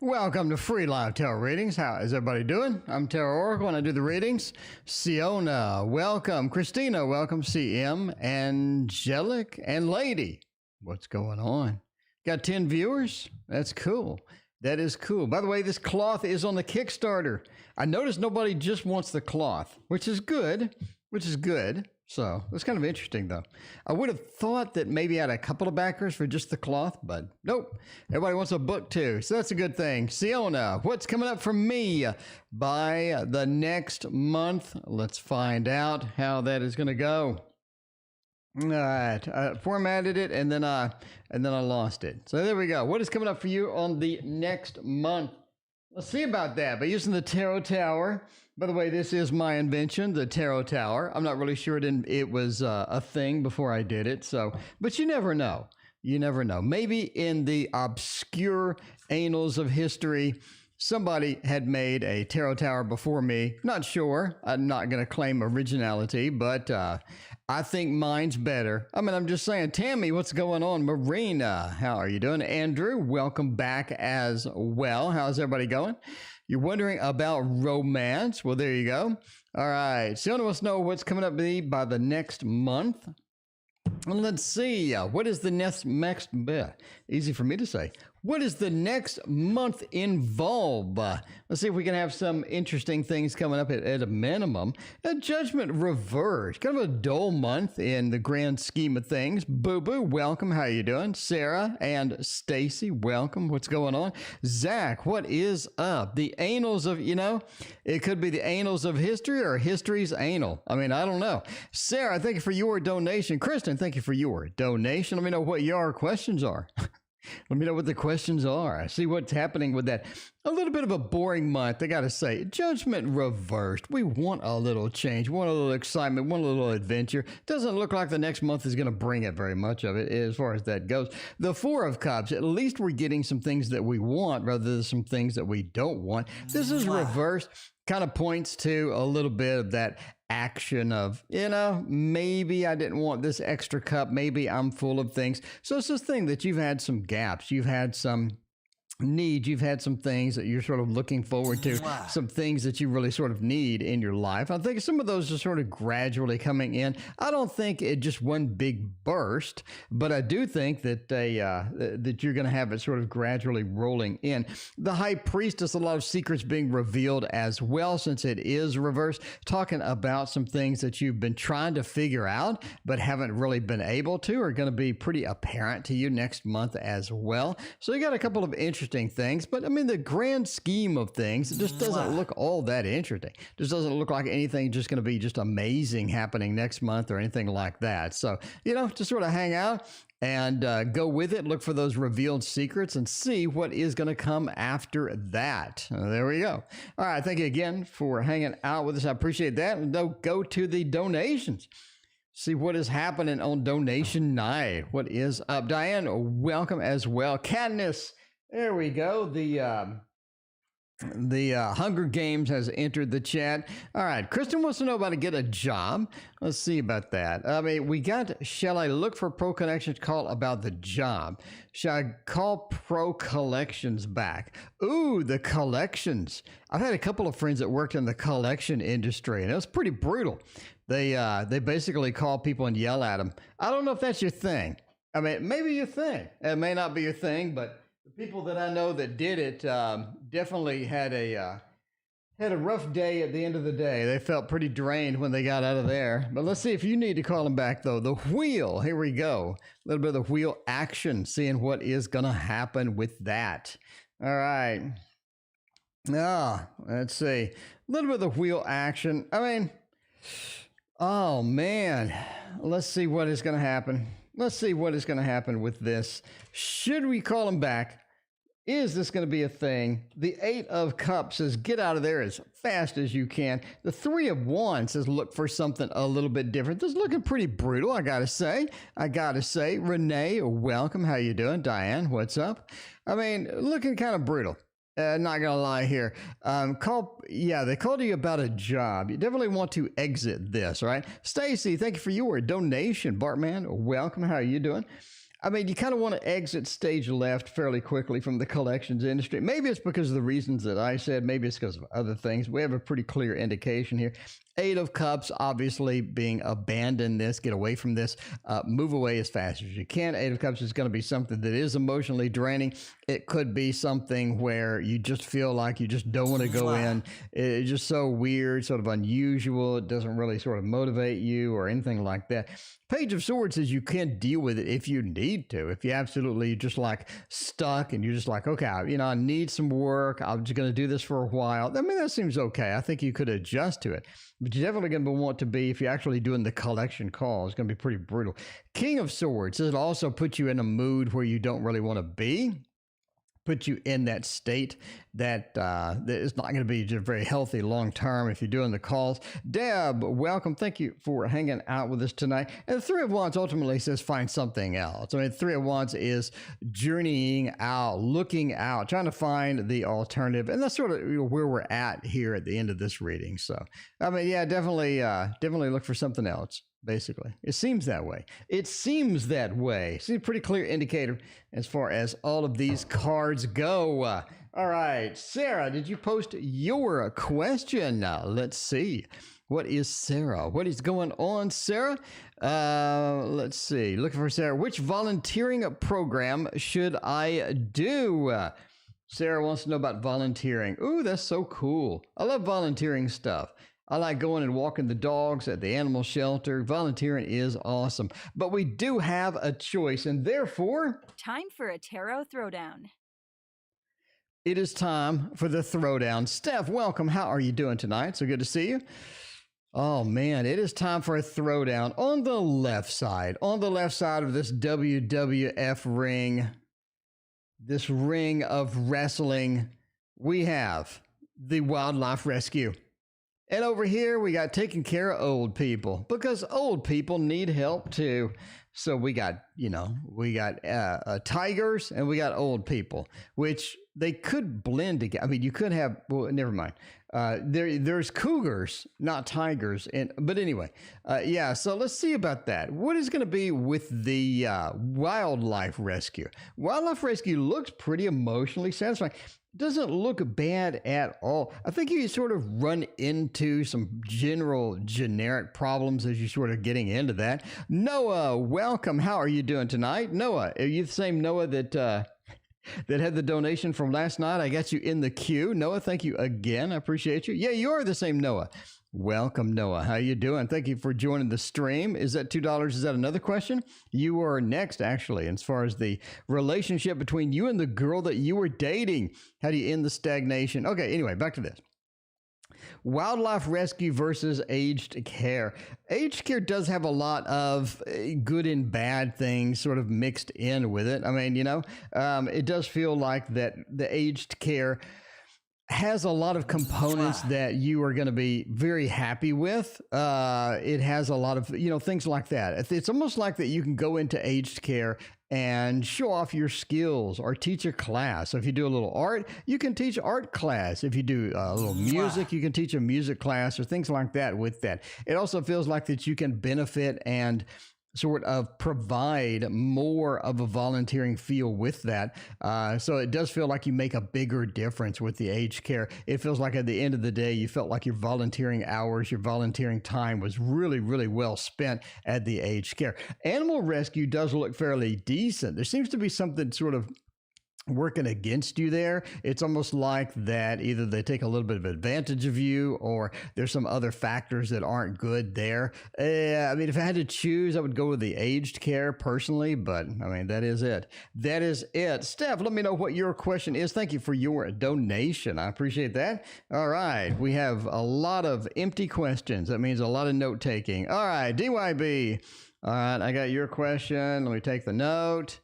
Welcome to Free Live Tarot Readings. How is everybody doing? I'm Tarot Oracle and I do the readings. Siona, welcome. Christina, welcome. CM, Angelic, and Lady. What's going on? Got 10 viewers? That's cool. That is cool. By the way, this cloth is on the Kickstarter. I noticed nobody just wants the cloth, which is good, So it's kind of interesting, though. I would have thought that maybe I had a couple of backers for just the cloth, but nope. Everybody wants a book, too. So that's a good thing. Siona, what's coming up for me by the next month? Let's find out how that is going to go. All right. I formatted it, and then I lost it. So there we go. What is coming up for you on the next month? Let's see about that. By using the Tarot Tower. By the way, this is my invention, the Tarot Tower. I'm not really sure it was a thing before I did it. So, but you never know. You never know. Maybe in the obscure annals of history, somebody had made a Tarot Tower before me. Not sure. I'm not going to claim originality, but I think mine's better. I mean, I'm just saying. Tammy, what's going on? Marina, how are you doing? Andrew, welcome back as well. How's everybody going? You're wondering about romance? Well, there you go. All right. So you want to know what's coming up by the next month? Let's see. What is the next easy for me to say. What does the next month involve? Let's see if we can have some interesting things coming up at a minimum. A Judgment reversed. Kind of a dull month in the grand scheme of things. Boo Boo, welcome. How you doing? Sarah and Stacy, welcome. What's going on? Zach, what is up? The annals of, it could be the annals of history or history's anal. I mean, I don't know. Sarah, thank you for your donation. Kristen, thank you for your donation. Let me know what your questions are. Let me know what the questions are. I see what's happening with that. A little bit of a boring month, I got to say. Judgment reversed. We want a little change, want a little excitement, want a little adventure. Doesn't look like the next month is going to bring it very much of it as far as that goes. The Four of Cups, at least we're getting some things that we want rather than some things that we don't want. This is reversed. Kind of points to a little bit of that action of, maybe I didn't want this extra cup. Maybe I'm full of things. So it's this thing that you've had some gaps. You've had some need. You've had some things that you're sort of looking forward to, some things that you really sort of need in your life. I think some of those are sort of gradually coming in. I don't think it just one big burst, but I do think that that you're going to have it sort of gradually rolling in. The High Priestess, a lot of secrets being revealed as well, since it is reversed, talking about some things that you've been trying to figure out, but haven't really been able to, are going to be pretty apparent to you next month as well. So you got a couple of interesting interesting things, but I mean, the grand scheme of things, it just doesn't look all that interesting. Just doesn't look like anything just going to be just amazing happening next month or anything like that. So, just sort of hang out and go with it. Look for those revealed secrets and see what is going to come after that. There we go. All right. Thank you again for hanging out with us. I appreciate that. And go to the donations. See what is happening on donation night. What is up? Diane, welcome as well. Katniss, there we go. The Hunger Games has entered the chat. All right. Kristen wants to know about to get a job. Let's see about that. I mean, we got, shall I look for Pro Connections call about the job? Shall I call Pro Collections back? Ooh, the collections. I've had a couple of friends that worked in the collection industry, and it was pretty brutal. They basically call people and yell at them. I don't know if that's your thing. I mean, maybe your thing. It may not be your thing, but the people that I know that did it definitely had a rough day at the end of the day. They felt pretty drained when they got out of there. But let's see if you need to call them back, though. The wheel, here we go. A little bit of the wheel action, seeing what is going to happen with that. All right. Let's see. A little bit of the wheel action. I mean, oh, man. Let's see what is going to happen. Let's see what is going to happen with this. Should we call him back? Is this going to be a thing? The 8 of Cups says, get out of there as fast as you can. The 3 of Wands says, look for something a little bit different. This is looking pretty brutal, I got to say. Renee, welcome. How you doing? Diane, what's up? I mean, looking kind of brutal. Not gonna lie here. They called you about a job. You definitely want to exit this, right? Stacy, thank you for your donation. Bartman, welcome. How are you doing? I mean, you kind of want to exit stage left fairly quickly from the collections industry. Maybe it's because of the reasons that I said. Maybe it's because of other things. We have a pretty clear indication here. 8 of Cups, obviously being abandon this, get away from this, move away as fast as you can. 8 of Cups is going to be something that is emotionally draining. It could be something where you just feel like you just don't want to go in. It's just so weird, sort of unusual. It doesn't really sort of motivate you or anything like that. Page of Swords says you can deal with it if you need to. If you absolutely just like stuck and you're just like, okay, I need some work. I'm just going to do this for a while. I mean, that seems okay. I think you could adjust to it. But you're definitely going to want to be, if you're actually doing the collection call, it's going to be pretty brutal. King of Swords, it'll also put you in a mood where you don't really want to be. Put you in that state that is not going to be just very healthy long term if you're doing the calls. Deb, welcome. Thank you for hanging out with us tonight. And the 3 of Wands ultimately says find something else. I mean, 3 of Wands is journeying out, looking out, trying to find the alternative. And that's sort of where we're at here at the end of this reading. So, I mean, yeah, definitely look for something else. Basically, it seems that way. It's a pretty clear indicator as far as all of these cards go. All right, Sarah, did you post your question? Let's see. What is Sarah? What is going on, Sarah? Let's see. Looking for Sarah. Which volunteering program should I do? Sarah wants to know about volunteering. Ooh, that's so cool. I love volunteering stuff. I like going and walking the dogs at the animal shelter. Volunteering is awesome. But we do have a choice, and therefore... time for a tarot throwdown. It is time for the throwdown. Steph, welcome. How are you doing tonight? So good to see you. Oh, man, it is time for a throwdown. On the left side of this WWF ring, this ring of wrestling, we have the wildlife rescue. And over here, we got taking care of old people because old people need help too. So we got tigers and we got old people, which they could blend together. I mean, you could have, well, never mind. There's cougars, not tigers. But anyway, so let's see about that. What is going to be with the wildlife rescue? Wildlife rescue looks pretty emotionally satisfying. Doesn't look bad at all. I think you sort of run into some generic problems as you're sort of getting into that. Noah, welcome. How are you doing tonight? Noah, are you the same Noah that that had the donation from last night. I got you in the queue. Noah, thank you again. I appreciate you. Yeah, you are the same Noah. Welcome, Noah. How you doing? Thank you for joining the stream. Is that $2? Is that another question? You are next, actually, as far as the relationship between you and the girl that you were dating. How do you end the stagnation? Okay, anyway, back to this. Wildlife rescue versus aged care. Aged care does have a lot of good and bad things sort of mixed in with it. I mean, it does feel like that the aged care has a lot of components that you are going to be very happy with. It has a lot of, things like that. It's almost like that you can go into aged care and show off your skills or teach a class. So if you do a little art, you can teach art class. If you do a little music, you can teach a music class or things like that with that. It also feels like that you can benefit and sort of provide more of a volunteering feel with that. So it does feel like you make a bigger difference with the aged care. It feels like at the end of the day, you felt like your volunteering hours, your volunteering time was really, really well spent at the aged care. Animal rescue does look fairly decent. There seems to be something sort of working against you there. It's almost like that either they take a little bit of advantage of you or there's some other factors that aren't good there. I mean, if I had to choose, I would go with the aged care personally, but I mean, that is it. That is it. Steph, let me know what your question is. Thank you for your donation. I appreciate that. All right. We have a lot of empty questions. That means a lot of note taking. All right. DYB. All right. I got your question. Let me take the note.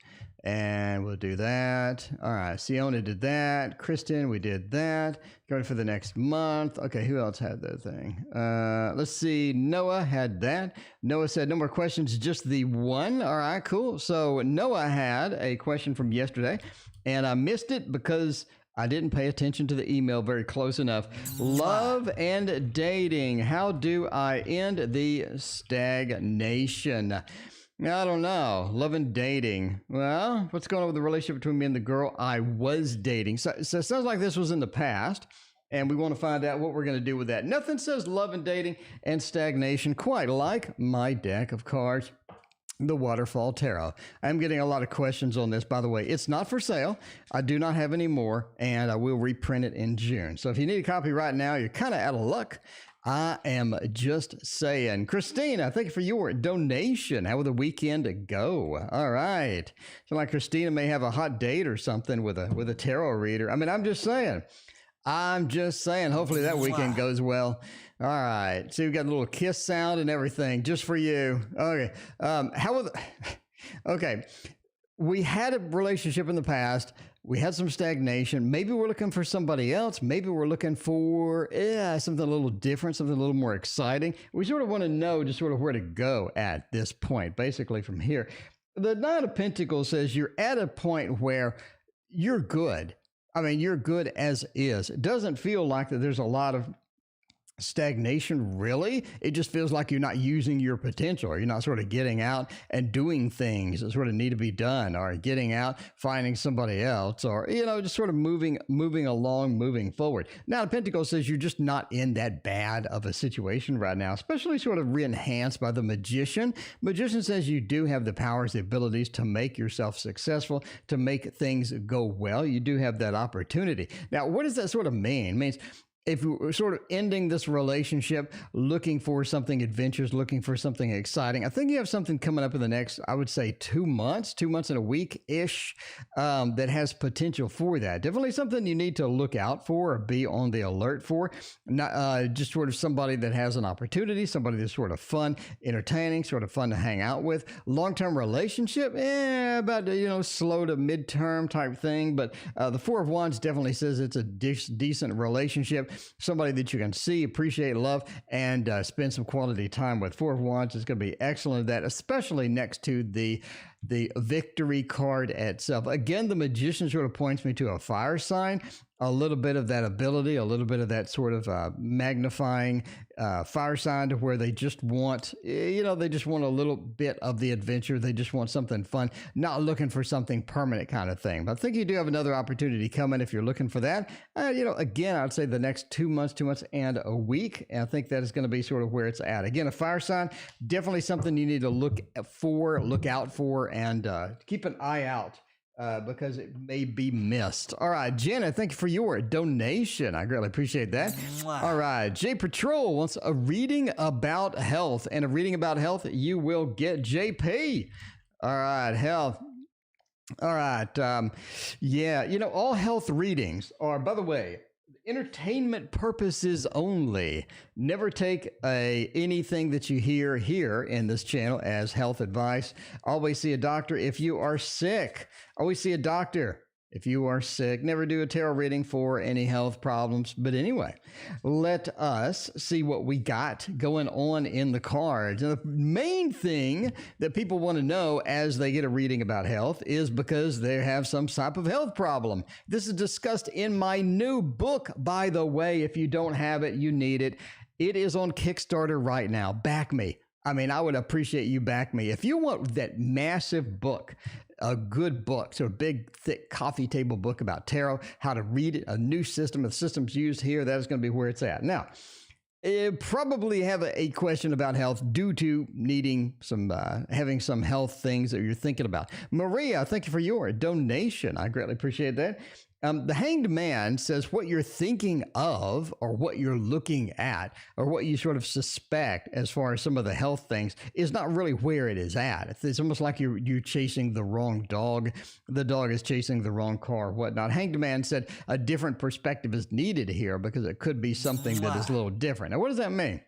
And we'll do that. All right. Siona did that. Kristen, we did that. Going for the next month. Okay. Who else had that thing? Let's see. Noah had that. Noah said, no more questions, just the one. All right, cool. So Noah had a question from yesterday and I missed it because I didn't pay attention to the email very close enough. Love and dating. How do I end the stagnation? I don't know. Love and dating. Well, what's going on with the relationship between me and the girl I was dating? So it sounds like this was in the past, and we want to find out what we're going to do with that. Nothing says love and dating and stagnation quite like my deck of cards, the Waterfall Tarot. I'm getting a lot of questions on this, by the way. It's not for sale. I do not have any more, and I will reprint it in June. So if you need a copy right now, you're kind of out of luck. I am just saying. Christina, thank you for your donation. How will the weekend go? All right. So like Christina may have a hot date or something with a tarot reader. I mean, I'm just saying. Hopefully that weekend goes well. All right. So we've got a little kiss sound and everything just for you. Okay. Okay. We had a relationship in the past. We had some stagnation. Maybe we're looking for somebody else. Maybe we're looking for something a little different, something a little more exciting. We sort of want to know just sort of where to go at this point, basically from here. The Knight of Pentacles says you're at a point where you're good. I mean, you're good as is. It doesn't feel like that there's a lot of stagnation, really. It just feels like you're not using your potential, or you're not sort of getting out and doing things that sort of need to be done, or getting out, finding somebody else, or, just sort of moving along, moving forward. Now, the Pentacle says you're just not in that bad of a situation right now, especially sort of re-enhanced by the Magician. Magician says you do have the powers, the abilities to make yourself successful, to make things go well. You do have that opportunity. Now, what does that sort of mean? It means if we're sort of ending this relationship, looking for something adventurous, looking for something exciting, I think you have something coming up in the next, I would say 2 months and a week-ish, that has potential for that. Definitely something you need to look out for or be on the alert for. Not just sort of somebody that has an opportunity, somebody that's sort of fun, entertaining, sort of fun to hang out with. Long-term relationship, about, slow to midterm type thing. But the Four of Wands definitely says it's a decent relationship. Somebody that you can see, appreciate, love, and spend some quality time with. Four of Wands is going to be excellent at that, especially next to the victory card itself. Again, the Magician sort of points me to a fire sign, a little bit of that ability, a little bit of that sort of magnifying fire sign to where they just want, they just want a little bit of the adventure. They just want something fun, not looking for something permanent kind of thing. But I think you do have another opportunity coming if you're looking for that. Again, I'd say the next 2 months and a week. And I think that is going to be sort of where it's at. Again, a fire sign, definitely something you need to look out for, and keep an eye out because it may be missed. All right, Jenna, thank you for your donation. I greatly appreciate that. Mwah. All right, J Patrol wants a reading about health, and a reading about health you will get JP. All right, health. All right. Yeah, all health readings are, by the way, entertainment purposes only. Never take anything that you hear here in this channel as health advice. Always see a doctor if you are sick. Always see a doctor if you are sick. Never do a tarot reading for any health problems. But anyway, let us see what we got going on in the cards. And the main thing that people want to know as they get a reading about health is because they have some type of health problem. This is discussed in my new book, by the way. If you don't have it, you need it. It is on Kickstarter right now. Back me. I mean, I would appreciate you back me. If you want that massive book, a good book, so a big, thick coffee table book about tarot, how to read it, a new system, the systems used here, that is going to be where it's at. Now, you probably have a question about health due to needing some, having some health things that you're thinking about. Maria, thank you for your donation. I greatly appreciate that. The Hanged Man says what you're thinking of or what you're looking at or what you sort of suspect as far as some of the health things is not really where it is at. It's almost like you're chasing the wrong dog. The dog is chasing the wrong car, whatnot. Hanged Man said a different perspective is needed here because it could be something that is a little different. Now, what does that mean?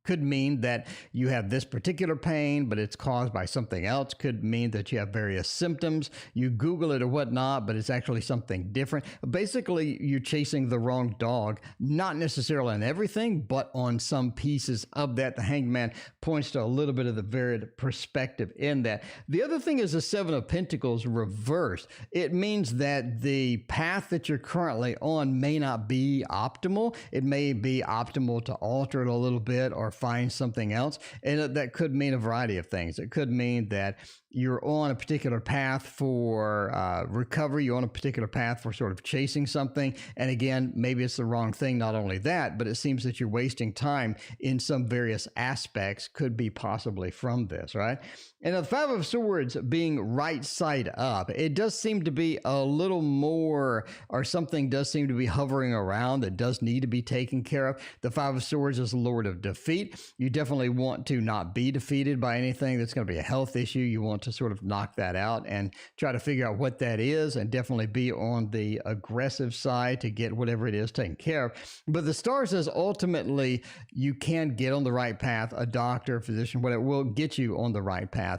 Could mean that you have this particular pain, but it's caused by something else. Could mean that you have various symptoms. You Google it or whatnot, but it's actually something different. Basically, you're chasing the wrong dog, not necessarily on everything, but on some pieces of that. The Hanged Man points to a little bit of the varied perspective in that. The other thing is the Seven of Pentacles reversed. It means that the path that you're currently on may not be optimal. It may be optimal to alter it a little bit or find something else. And that could mean a variety of things. It could mean that you're on a particular path for recovery. You're on a particular path for sort of chasing something. And again, maybe it's the wrong thing. Not only that, but it seems that you're wasting time in some various aspects could be possibly from this, right? And the Five of Swords being right side up, it does seem to be a little more, or something does seem to be hovering around that does need to be taken care of. The Five of Swords is Lord of Defeat. You definitely want to not be defeated by anything that's going to be a health issue. You want to sort of knock that out and try to figure out what that is and definitely be on the aggressive side to get whatever it is taken care of. But the Star says ultimately you can get on the right path. A doctor, a physician, whatever will get you on the right path.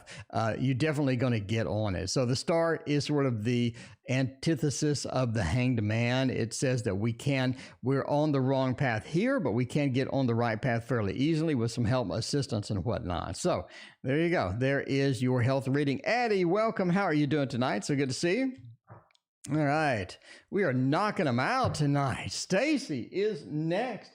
You're definitely going to get on it. So the Star is sort of the antithesis of the Hanged Man. It says that we're on the wrong path here, but we can get on the right path fairly easily with some help, assistance, and whatnot. So there you go. There is your health reading. Addie, welcome. How are you doing tonight? So good to see you. All right. We are knocking them out tonight. Stacy is next.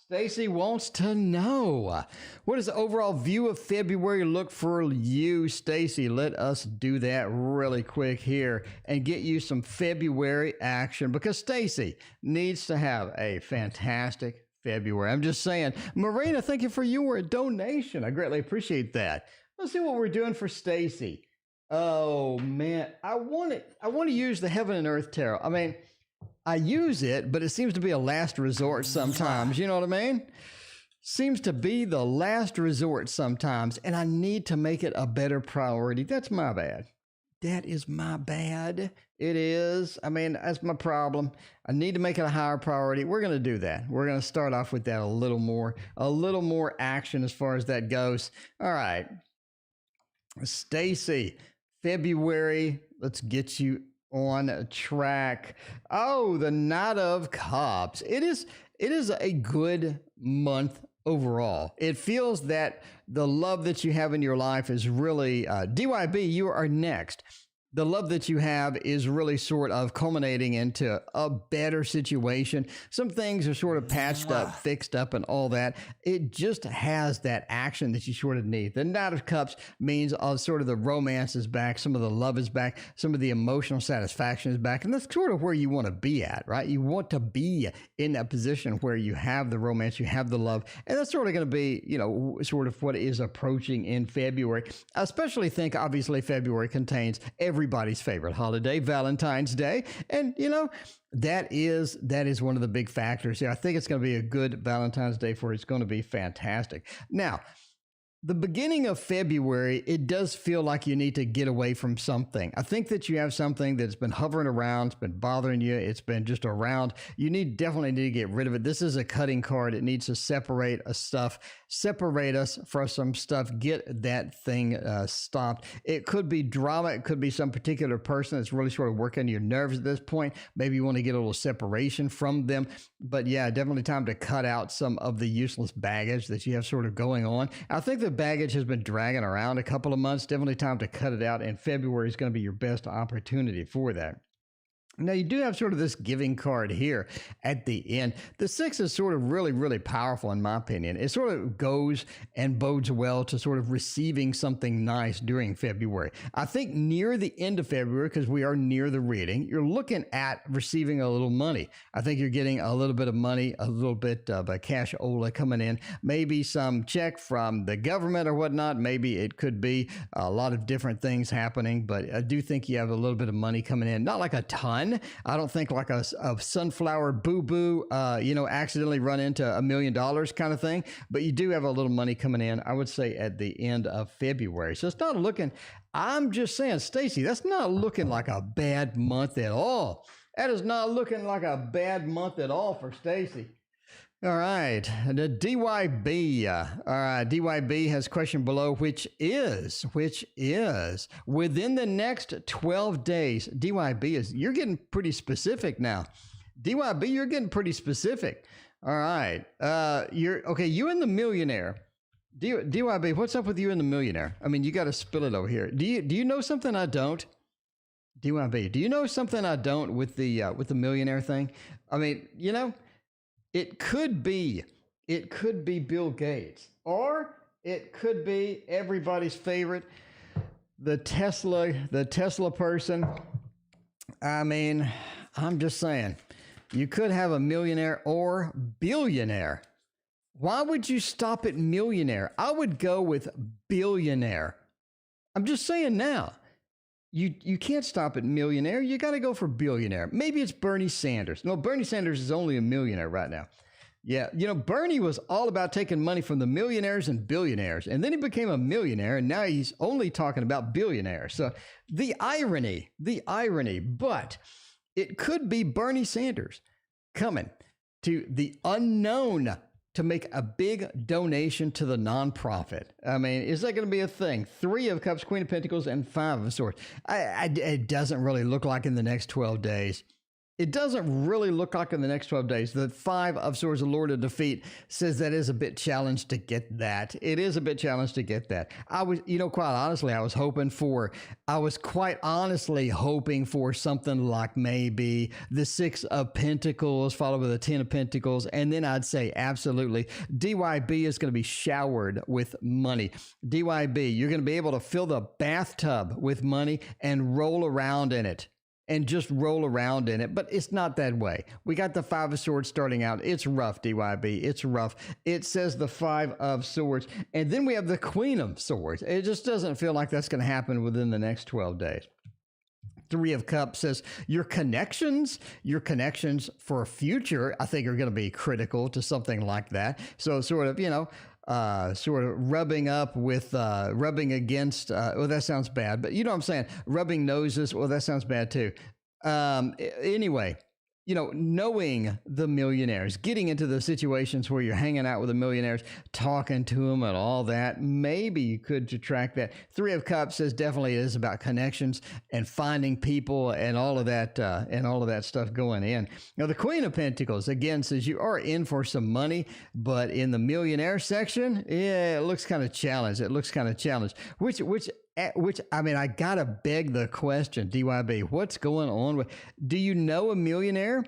Stacy wants to know, what does the overall view of February look for you, Stacy? Let us do that really quick here and get you some February action because Stacy needs to have a fantastic February. I'm just saying. Marina, thank you for your donation. I greatly appreciate that. Let's see what we're doing for Stacy. Oh, man. I want to use the Heaven and Earth Tarot. I mean, I use it, but it seems to be a last resort sometimes. You know what I mean? Seems to be the last resort sometimes, and I need to make it a better priority. That's my bad. That is my bad. It is. I mean, that's my problem. I need to make it a higher priority. We're going to do that. We're going to start off with that a little more action as far as that goes. All right. Stacy, February, let's get you on track. Oh, the Knight of Cups. It is a good month overall. It feels that the love that you have in your life is really, DYB, you are next. The love that you have is really sort of culminating into a better situation. Some things are sort of patched up, fixed up, and all that. It just has that action that you sort of need. The Knight of Cups means sort of the romance is back, some of the love is back, some of the emotional satisfaction is back, and that's sort of where you want to be at, right? You want to be in that position where you have the romance, you have the love, and that's sort of going to be, sort of what is approaching in February. I especially think, obviously, February contains every everybody's favorite holiday, Valentine's Day. And, that is one of the big factors here. I think it's going to be a good Valentine's Day for you. It's going to be fantastic. Now, the beginning of February, it does feel like you need to get away from something. I think that you have something that's been hovering around, it's been bothering you, it's been just around. You definitely need to get rid of it. This is a cutting card. It needs to separate separate us from some stuff, get that thing stopped. It could be drama. It could be some particular person that's really sort of working your nerves at this point. Maybe you want to get a little separation from them. But yeah, definitely time to cut out some of the useless baggage that you have sort of going on. I think the baggage has been dragging around a couple of months. Definitely time to cut it out, and February is going to be your best opportunity for that. Now, you do have sort of this giving card here at the end. The 6 is sort of really, really powerful, in my opinion. It sort of goes and bodes well to sort of receiving something nice during February. I think near the end of February, because we are near the reading, you're looking at receiving a little money. I think you're getting a little bit of money, a little bit of a cashola coming in, maybe some check from the government or whatnot. Maybe it could be a lot of different things happening, but I do think you have a little bit of money coming in. Not like a ton. I don't think like a sunflower boo-boo, accidentally run into $1 million kind of thing, but you do have a little money coming in, I would say, at the end of February. So it's not looking, I'm just saying, Stacy, that's not looking like a bad month at all. That is not looking like a bad month at all for Stacy. All right, the DYB. All right, DYB has a question below, which is within the next 12 days. DYB you're getting pretty specific now. DYB, you're getting pretty specific. All right, you and the millionaire. DYB, what's up with you and the millionaire? I mean, you got to spill it over here. Do you know something I don't? DYB, do you know something I don't with the millionaire thing? I mean, it could be Bill Gates, or it could be everybody's favorite, the Tesla person. I mean, I'm just saying, you could have a millionaire or billionaire. Why would you stop at millionaire? I would go with billionaire. I'm just saying now. You can't stop at millionaire. You got to go for billionaire. Maybe it's Bernie Sanders. No, Bernie Sanders is only a millionaire right now. Yeah, Bernie was all about taking money from the millionaires and billionaires, and then he became a millionaire, and now he's only talking about billionaires. So the irony, but it could be Bernie Sanders coming to the unknown to make a big donation to the nonprofit. I mean, is that going to be a thing? 3 of Cups, Queen of Pentacles, and 5 of Swords. It doesn't really look like in the next 12 days. It doesn't really look like in the next 12 days. The 5 of Swords, the Lord of Defeat, says that is a bit challenged to get that. It is a bit challenged to get that. I was, quite honestly, I was quite honestly hoping for something like maybe the 6 of Pentacles, followed by the 10 of Pentacles, and then I'd say absolutely, DYB is going to be showered with money. DYB, you're going to be able to fill the bathtub with money and roll around in it. And just roll around in it. But it's not that way. We got the 5 of Swords starting out. It's rough, DYB. It's rough. It says the 5 of Swords. And then we have the Queen of Swords. It just doesn't feel like that's going to happen within the next 12 days. 3 of Cups says your connections for a future, I think, are going to be critical to something like that. So sort of, rubbing up with, rubbing against, that sounds bad, but you know what I'm saying? Rubbing noses, well, that sounds bad too. Anyway, knowing the millionaires, getting into the situations where you're hanging out with the millionaires, talking to them and all that, maybe you could attract that. 3 of Cups says definitely it is about connections and finding people and all of that stuff going in. Now, the Queen of Pentacles, again, says you are in for some money, but in the millionaire section, yeah, it looks kind of challenged. Which I mean, I gotta beg the question, DYB, what's going on with, do you know a millionaire?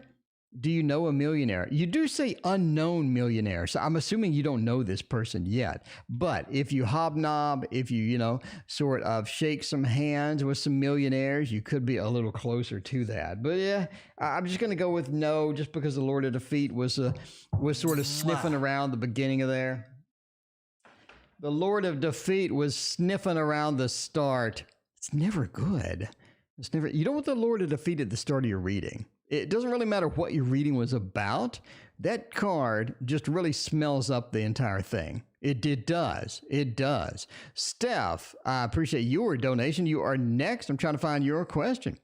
You do say unknown millionaire, so I'm assuming you don't know this person yet. But if you hobnob, if you, sort of shake some hands with some millionaires, you could be a little closer to that. But yeah, I'm just going to go with no, just because the Lord of Defeat was sort of sniffing around the beginning of there. The Lord of Defeat was sniffing around the start. It's never good. It's never, you don't want the Lord to defeat at the start of your reading. It doesn't really matter what your reading was about. That card just really smells up the entire thing. It does. It does. Steph, I appreciate your donation. You are next. I'm trying to find your question.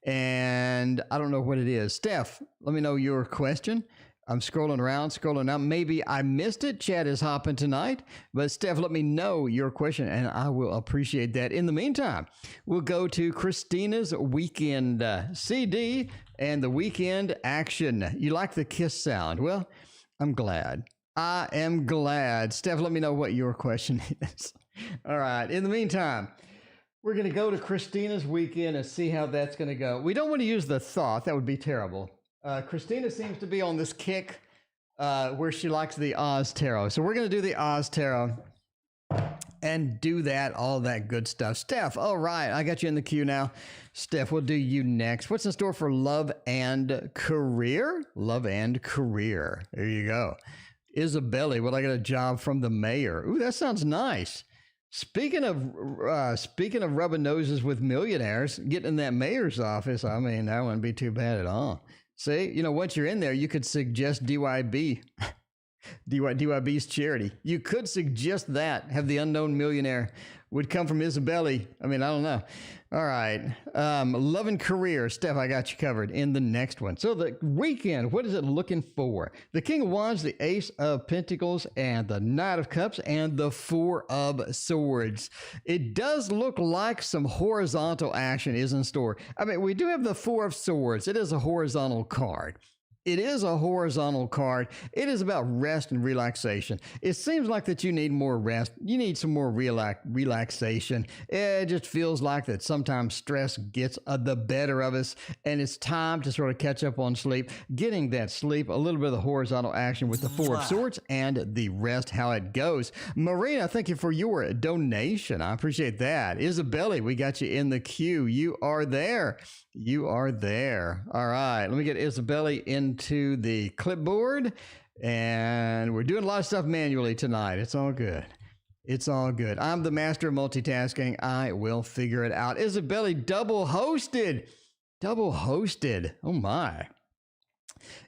And I don't know what it is. Steph, let me know your question. I'm scrolling around, scrolling out. Maybe I missed it. Chad is hopping tonight. But Steph, let me know your question, and I will appreciate that. In the meantime, we'll go to Christina's weekend CD and the weekend action. You like the kiss sound? Well, I'm glad. I am glad. Steph, let me know what your question is. All right. In the meantime, we're going to go to Christina's weekend and see how that's going to go. We don't want to use the thought. That would be terrible. Christina seems to be on this kick where she likes the Oz Tarot. So we're going to do the Oz Tarot and do that, all that good stuff. Steph, all right, I got you in the queue now. Steph, we'll do you next. What's in store for love and career? Love and career. There you go. Isabella, well, I got a job from the mayor. Ooh, that sounds nice. Speaking of rubbing noses with millionaires, getting in that mayor's office, I mean, that wouldn't be too bad at all. See, you know, once you're in there, you could suggest DYB, DYB's charity. You could suggest that, have the unknown millionaire would come from Isabella. I mean, I don't know. All right. Love and career. Steph, I got you covered in the next one. So the weekend, what is it looking for? The King of Wands, the Ace of Pentacles, and the Knight of Cups, and the Four of Swords. It does look like some horizontal action is in store. I mean, we do have the Four of Swords. It is a horizontal card. It is a horizontal card. It is about rest and relaxation. It seems like that you need more rest. You need some more relaxation. It just feels like that sometimes stress gets the better of us, and it's time to sort of catch up on sleep. Getting that sleep, a little bit of the horizontal action with the Four of Swords and the rest, how it goes. Marina, thank you for your donation. I appreciate that. Isabella, we got you in the queue. You are there. You are there. All right. Let me get Isabella into the clipboard. And we're doing a lot of stuff manually tonight. It's all good. It's all good. I'm the master of multitasking. I will figure it out. Isabella double hosted. Double hosted. Oh, my.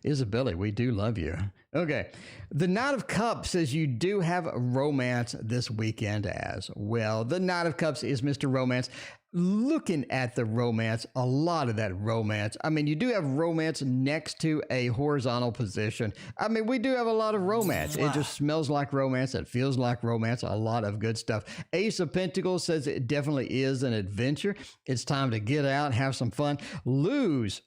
Isabella, we do love you. Okay. The Knight of Cups says you do have romance this weekend as well. The Knight of Cups is Mr. Romance. Looking at the romance, a lot of that romance. I mean, you do have romance next to a horizontal position. I mean, we do have a lot of romance. It just smells like romance. It feels like romance. A lot of good stuff. Ace of Pentacles says it definitely is an adventure. It's time to get out, have some fun, lose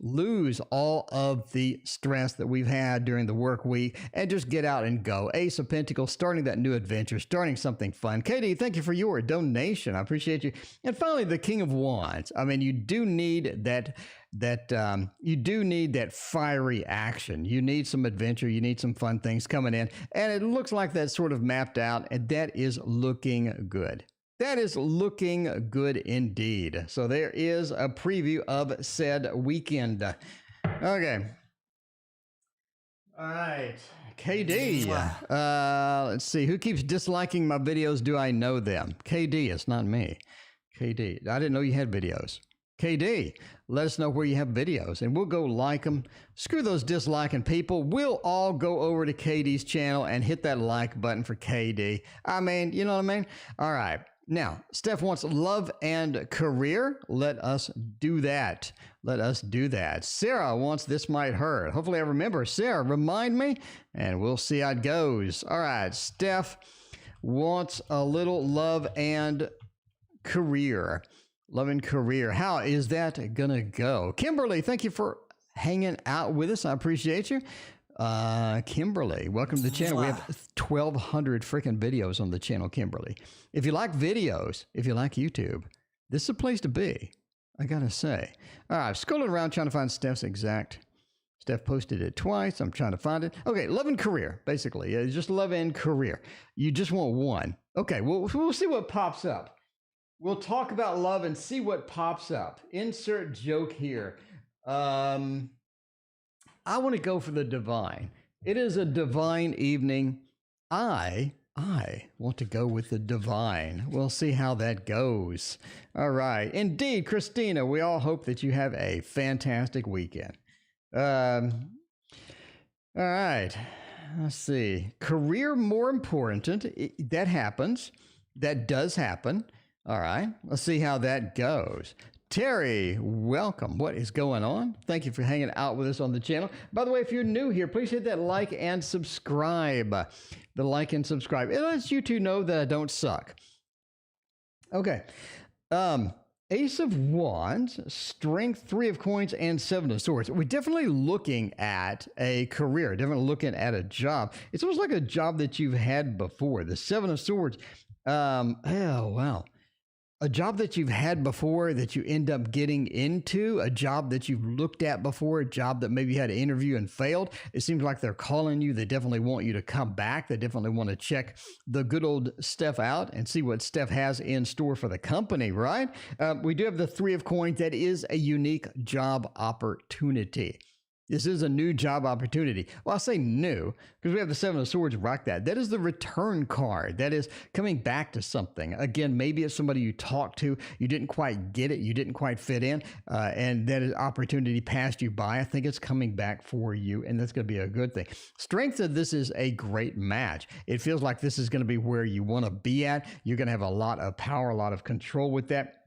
all of the stress that we've had during the work week, and just get out and go. Ace of Pentacles, starting that new adventure, starting something fun. Katie, thank you for your donation. I appreciate you. And finally, the King of Wands. I mean, you do need that fiery action. You need some adventure. You need some fun things coming in. And it looks like that's sort of mapped out, and that is looking good. That is looking good indeed. So there is a preview of said weekend. Okay. All right. KD. Let's see. Who keeps disliking my videos? Do I know them? KD. It's not me. KD, I didn't know you had videos. KD, let us know where you have videos, and we'll go like them. Screw those disliking people. We'll all go over to KD's channel and hit that like button for KD. I mean, you know what I mean? All right. Now, Steph wants love and career. Let us do that. Let us do that. Sarah wants This Might Hurt. Hopefully I remember. Sarah, remind me, and we'll see how it goes. All right. Steph wants a little love and career. Love and career. How is that gonna go? Kimberly, thank you for hanging out with us. I appreciate you. Kimberly, welcome to the channel. We have 1,200 freaking videos on the channel, Kimberly. If you like videos, if you like YouTube, this is a place to be, I gotta say. All right, scrolling around trying to find Steph's exact. Steph posted it twice. I'm trying to find it. Okay, love and career, basically. Just love and career. You just want one. Okay, we'll see what pops up. We'll talk about love and see what pops up. Insert joke here. I want to go for the divine. It is a divine evening. I I want to go with the divine. We'll see how that goes. All right. Indeed, Christina, we all hope that you have a fantastic weekend. All right. Let's see. Career more important. That happens. That does happen. All right. Let's see how that goes. Terry, welcome. What is going on? Thank you for hanging out with us on the channel. By the way, if you're new here, please hit that like and subscribe. The like and subscribe. It lets you two know that I don't suck. Okay. Ace of Wands, Strength, Three of Coins, and Seven of Swords. We're definitely looking at a career, definitely looking at a job. It's almost like a job that you've had before. The Seven of Swords. Oh, wow. A job that you've had before that you end up getting into, a job that you've looked at before, a job that maybe you had an interview and failed. It seems like they're calling you. They definitely want you to come back. They definitely want to check the good old Steph out and see what Steph has in store for the company, right? We do have the Three of Coins. That is a unique job opportunity. This is a new job opportunity. Well, I say new because we have the Seven of Swords rock that. That is the return card. That is coming back to something. Again, maybe it's somebody you talked to. You didn't quite get it. You didn't quite fit in. And that opportunity passed you by. I think it's coming back for you, and that's going to be a good thing. Strength of this is a great match. It feels like this is going to be where you want to be at. You're going to have a lot of power, a lot of control with that.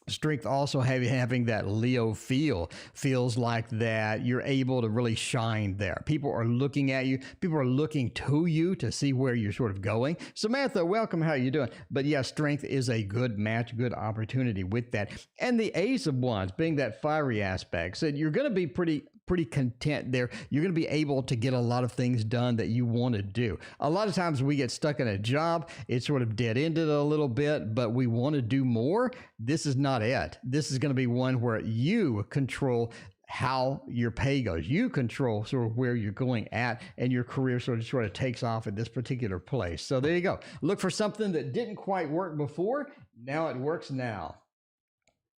Strength also having that Leo feels like that you're able to really shine there. People are looking at you. People are looking to you to see where you're sort of going. Samantha, welcome. How you doing? But yeah, Strength is a good match, good opportunity with that. And the Ace of Wands being that fiery aspect. So you're going to be pretty content there. You're going to be able to get a lot of things done that you want to do. A lot of times we get stuck in a job. It's sort of dead-ended a little bit, but we want to do more. This is not it. This is going to be one where you control how your pay goes. You control sort of where you're going at, and your career sort of takes off at this particular place. So there you go. Look for something that didn't quite work before. Now it works now.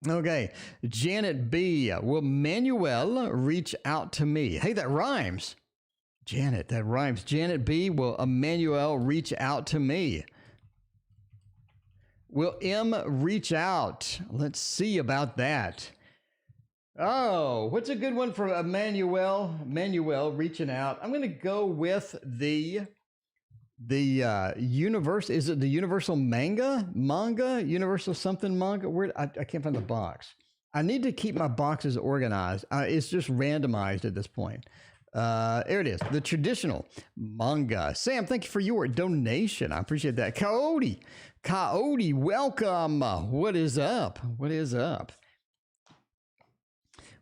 Okay, Janet B. Will Manuel reach out to me? Hey, that rhymes. Janet, that rhymes. Janet B. Will Emmanuel reach out to me? Will M reach out? Let's see about that. Oh, what's a good one for Emmanuel? Emmanuel reaching out. I'm going to go with the universe. Is it the universal manga, universal something manga? Where I can't find the box. I need to keep my boxes organized. It's just randomized at this point. There it is, the traditional manga. Sam, thank you for your donation. I appreciate that. Coyote, welcome. What is up?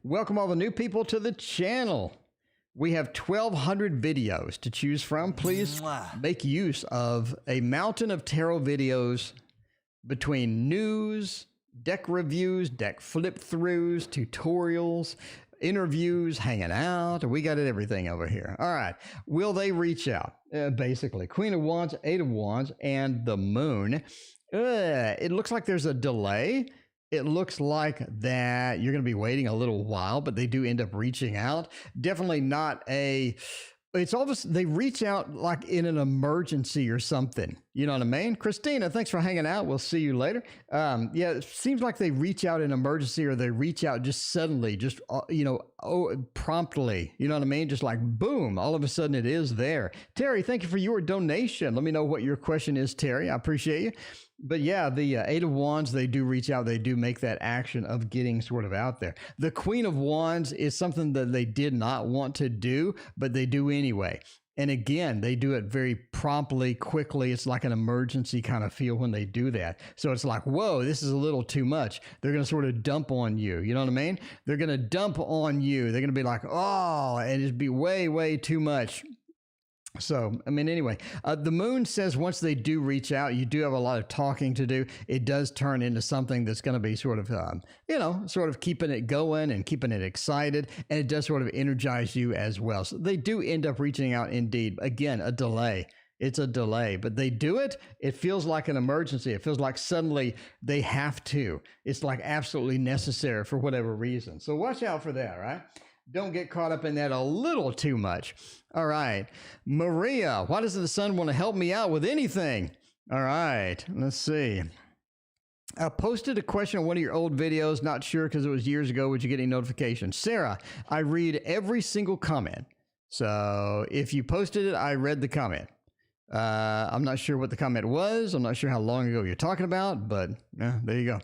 Welcome all the new people to the channel. We have 1,200 videos to choose from. Please make use of a mountain of tarot videos between news, deck reviews, deck flip-throughs, tutorials, interviews, hanging out. We got everything over here. All right. Will they reach out? Basically, Queen of Wands, Eight of Wands, and the Moon. It looks like there's a delay. It looks like that you're going to be waiting a little while, but they do end up reaching out. Definitely not it's almost, they reach out like in an emergency or something. You know what I mean? Christina, thanks for hanging out. We'll see you later. Yeah, it seems like they reach out in emergency, or they reach out just suddenly, just, promptly. You know what I mean? Just like, boom, all of a sudden it is there. Terry, thank you for your donation. Let me know what your question is, Terry. I appreciate you. But yeah, the Eight of Wands, they do reach out. They do make that action of getting sort of out there. The Queen of Wands is something that they did not want to do, but they do anyway. And again, they do it very promptly, quickly. It's like an emergency kind of feel when they do that. So it's like, whoa, this is a little too much. They're going to sort of dump on you. You know what I mean? They're going to dump on you. They're going to be like, oh, and it'd be way, way too much. So, I mean, anyway, the Moon says once they do reach out, you do have a lot of talking to do. It does turn into something that's going to be sort of, sort of keeping it going and keeping it excited. And it does sort of energize you as well. So they do end up reaching out indeed. Again, a delay. It's a delay, but they do it. It feels like an emergency. It feels like suddenly they have to. It's like absolutely necessary for whatever reason. So watch out for that, right? Don't get caught up in that a little too much. All right. Maria, why doesn't the sun want to help me out with anything? All right. Let's see. I posted a question on one of your old videos. Not sure because it was years ago. Would you get any notifications? Sarah, I read every single comment. So if you posted it, I read the comment. I'm not sure what the comment was. I'm not sure how long ago you're talking about, but there you go.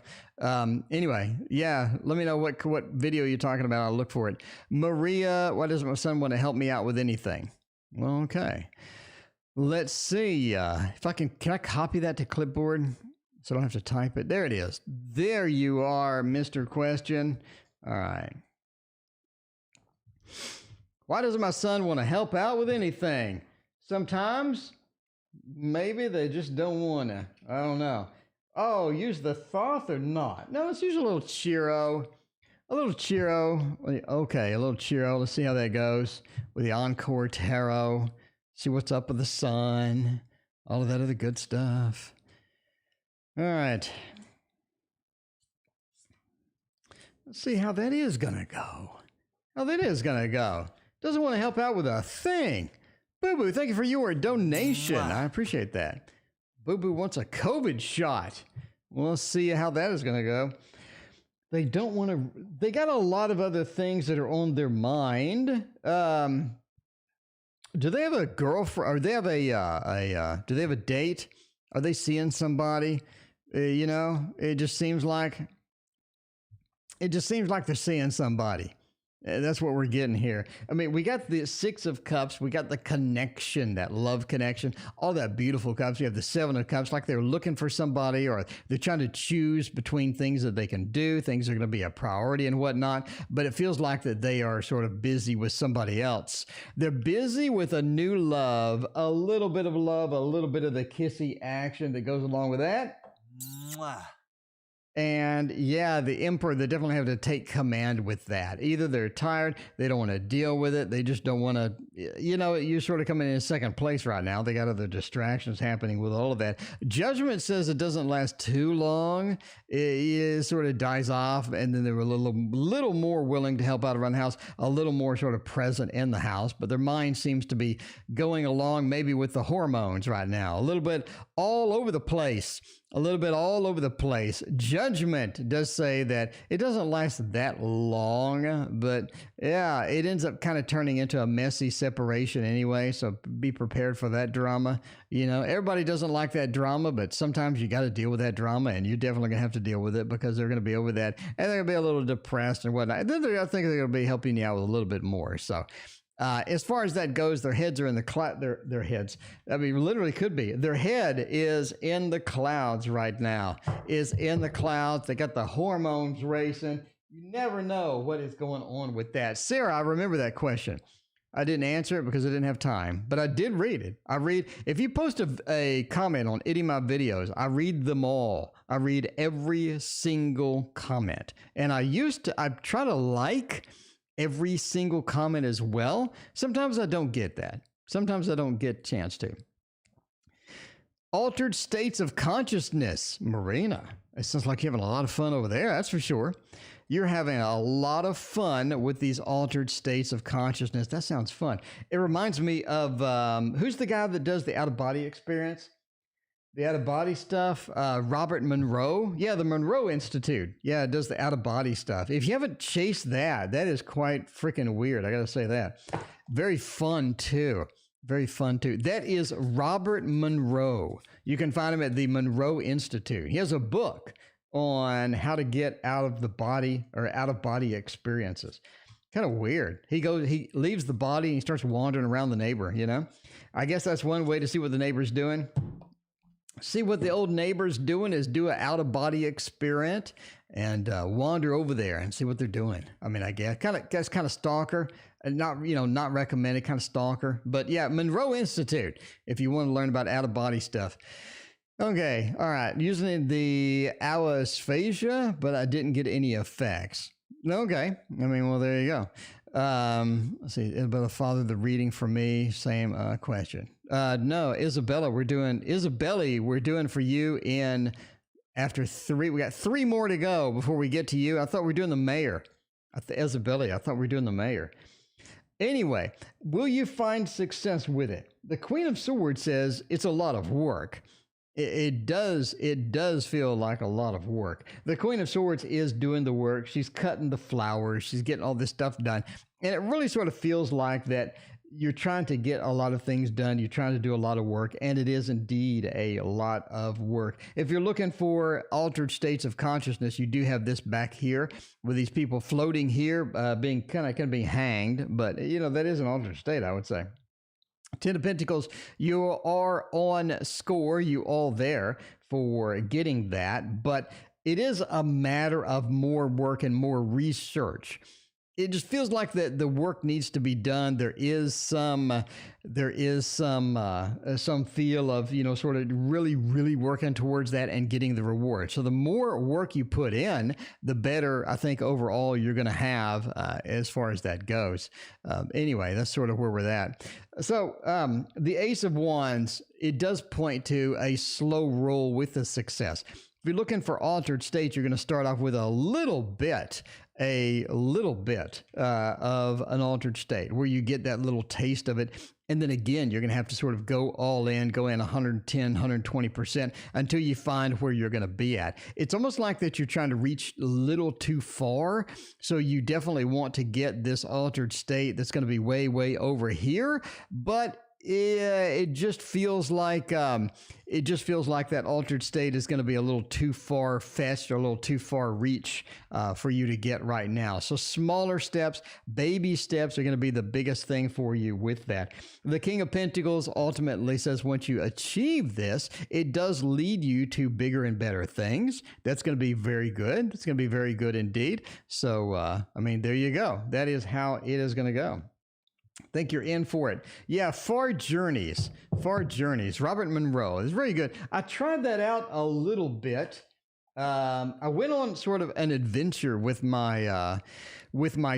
Anyway, yeah, let me know what video you're talking about. I'll look for it. Maria, why doesn't my son want to help me out with anything? Well, okay. Let's see. If can I copy that to clipboard so I don't have to type it? There it is. There you are, Mr. Question. All right. Why doesn't my son want to help out with anything? Sometimes maybe they just don't want to. I don't know. Oh, use the thought or not? No, let's use a little Cheero. A little Cheero. Okay, a little Cheero. Let's see how that goes with the Encore Tarot. See what's up with the sun. All of that other good stuff. All right. Let's see how that is going to go. Doesn't want to help out with a thing. Boo Boo, thank you for your donation. I appreciate that. Boo Boo wants a COVID shot. We'll see how that is going to go. They don't want to. They got a lot of other things that are on their mind. Do they have a girlfriend? Or do they have do they have a date? Are they seeing somebody? It just seems like they're seeing somebody. That's what we're getting here. I mean, we got the Six of Cups. We got the connection, that love connection, all that beautiful cups. We have the Seven of Cups, like they're looking for somebody or they're trying to choose between things that they can do, things that are going to be a priority and whatnot. But it feels like that they are sort of busy with somebody else. They're busy with a new love, a little bit of love, a little bit of the kissy action that goes along with that. Mwah. And yeah, the Emperor, they definitely have to take command with that. Either they're tired, they don't want to deal with it, they just don't want to, you're sort of coming in second place right now. They got other distractions happening with all of that. Judgment says it doesn't last too long. It sort of dies off, and then they were a little more willing to help out around the house, a little more sort of present in the house, but their mind seems to be going along maybe with the hormones right now. A little bit all over the place. Judgment does say that it doesn't last that long, but yeah, it ends up kind of turning into a messy separation anyway. So be prepared for that drama. Everybody doesn't like that drama, but sometimes you got to deal with that drama, and you're definitely going to have to deal with it because they're going to be over that, and they're going to be a little depressed and whatnot. And then I think they're going to be helping you out with a little bit more. So as far as that goes, their heads are in the their heads. I mean, literally could be. Their head is in the clouds right now. Is in the clouds. They got the hormones racing. You never know what is going on with that. Sarah, I remember that question. I didn't answer it because I didn't have time, but I did read it. If you post a comment on any of my videos, I read them all. I read every single comment. And I try to like every single comment as well. Sometimes I don't get that. Sometimes I don't get a chance to. Altered states of consciousness. Marina, it sounds like you're having a lot of fun over there, that's for sure. You're having a lot of fun with these altered states of consciousness. That sounds fun. It reminds me of, who's the guy that does the out-of-body experience? The out-of-body stuff, Robert Monroe. Yeah, the Monroe Institute. Yeah, it does the out-of-body stuff. If you haven't chased that is quite freaking weird. I got to say that. Very fun, too. That is Robert Monroe. You can find him at the Monroe Institute. He has a book on how to get out of the body or out-of-body experiences. Kind of weird. He leaves the body and he starts wandering around the neighbor, I guess that's one way to see what the neighbor's doing. See what the old neighbor's doing is do an out-of-body experience and wander over there and see what they're doing. I mean, I guess that's kind of stalker, and not recommended, kind of stalker. But yeah, Monroe Institute, if you want to learn about out-of-body stuff. Okay, all right. Using the asphasia, but I didn't get any effects. Okay, I mean, well, there you go. Let's see, Isabella, father, the reading for me, same question. No, Isabella, we're doing for you in after 3. We got 3 more to go before we get to you. I thought we were doing the mayor. Isabella, I thought we were doing the mayor. Anyway, will you find success with it? The Queen of Swords says it's a lot of work. It does feel like a lot of work. The Queen of Swords is doing the work. She's cutting the flowers. She's getting all this stuff done. And it really sort of feels like that you're trying to get a lot of things done. You're trying to do a lot of work, and it is indeed a lot of work. If you're looking for altered states of consciousness, you do have this back here with these people floating here, being kind of being hanged. But, that is an altered state, I would say. Ten of Pentacles, you are on score. You all there for getting that, but it is a matter of more work and more research. It just feels like that the work needs to be done. There is some feel of, sort of really working towards that and getting the reward. So the more work you put in, the better I think overall you're going to have as far as that goes. Anyway, that's sort of where we're at. So the Ace of Wands, it does point to a slow roll with the success. If you're looking for altered states, you're going to start off with a little bit of an altered state where you get that little taste of it. And then again, you're going to have to sort of go all in, go in 110, 120% until you find where you're going to be at. It's almost like that you're trying to reach a little too far. So you definitely want to get this altered state that's going to be way over here. But it just feels like that altered state is going to be a little too far fetched or a little too far reach for you to get right now. So smaller steps, baby steps are going to be the biggest thing for you with that. The King of Pentacles ultimately says once you achieve this, it does lead you to bigger and better things. That's going to be very good. It's going to be very good indeed. So, there you go. That is how it is going to go. Think you're in for it. Yeah, Far Journeys. Robert Monroe is very good. I tried that out a little bit. I went on sort of an adventure with my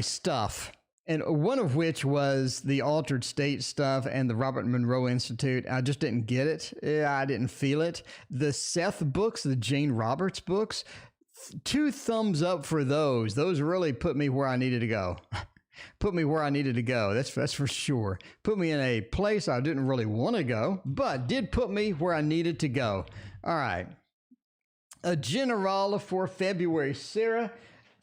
stuff, and one of which was the Altered State stuff and the Robert Monroe Institute. I just didn't get it. I didn't feel it. The Seth books, the Jane Roberts books, 2 thumbs up for those. Those really put me where I needed to go. That's for sure. Put me in a place I didn't really want to go, but did put me where I needed to go. All right. A general for February. Sarah,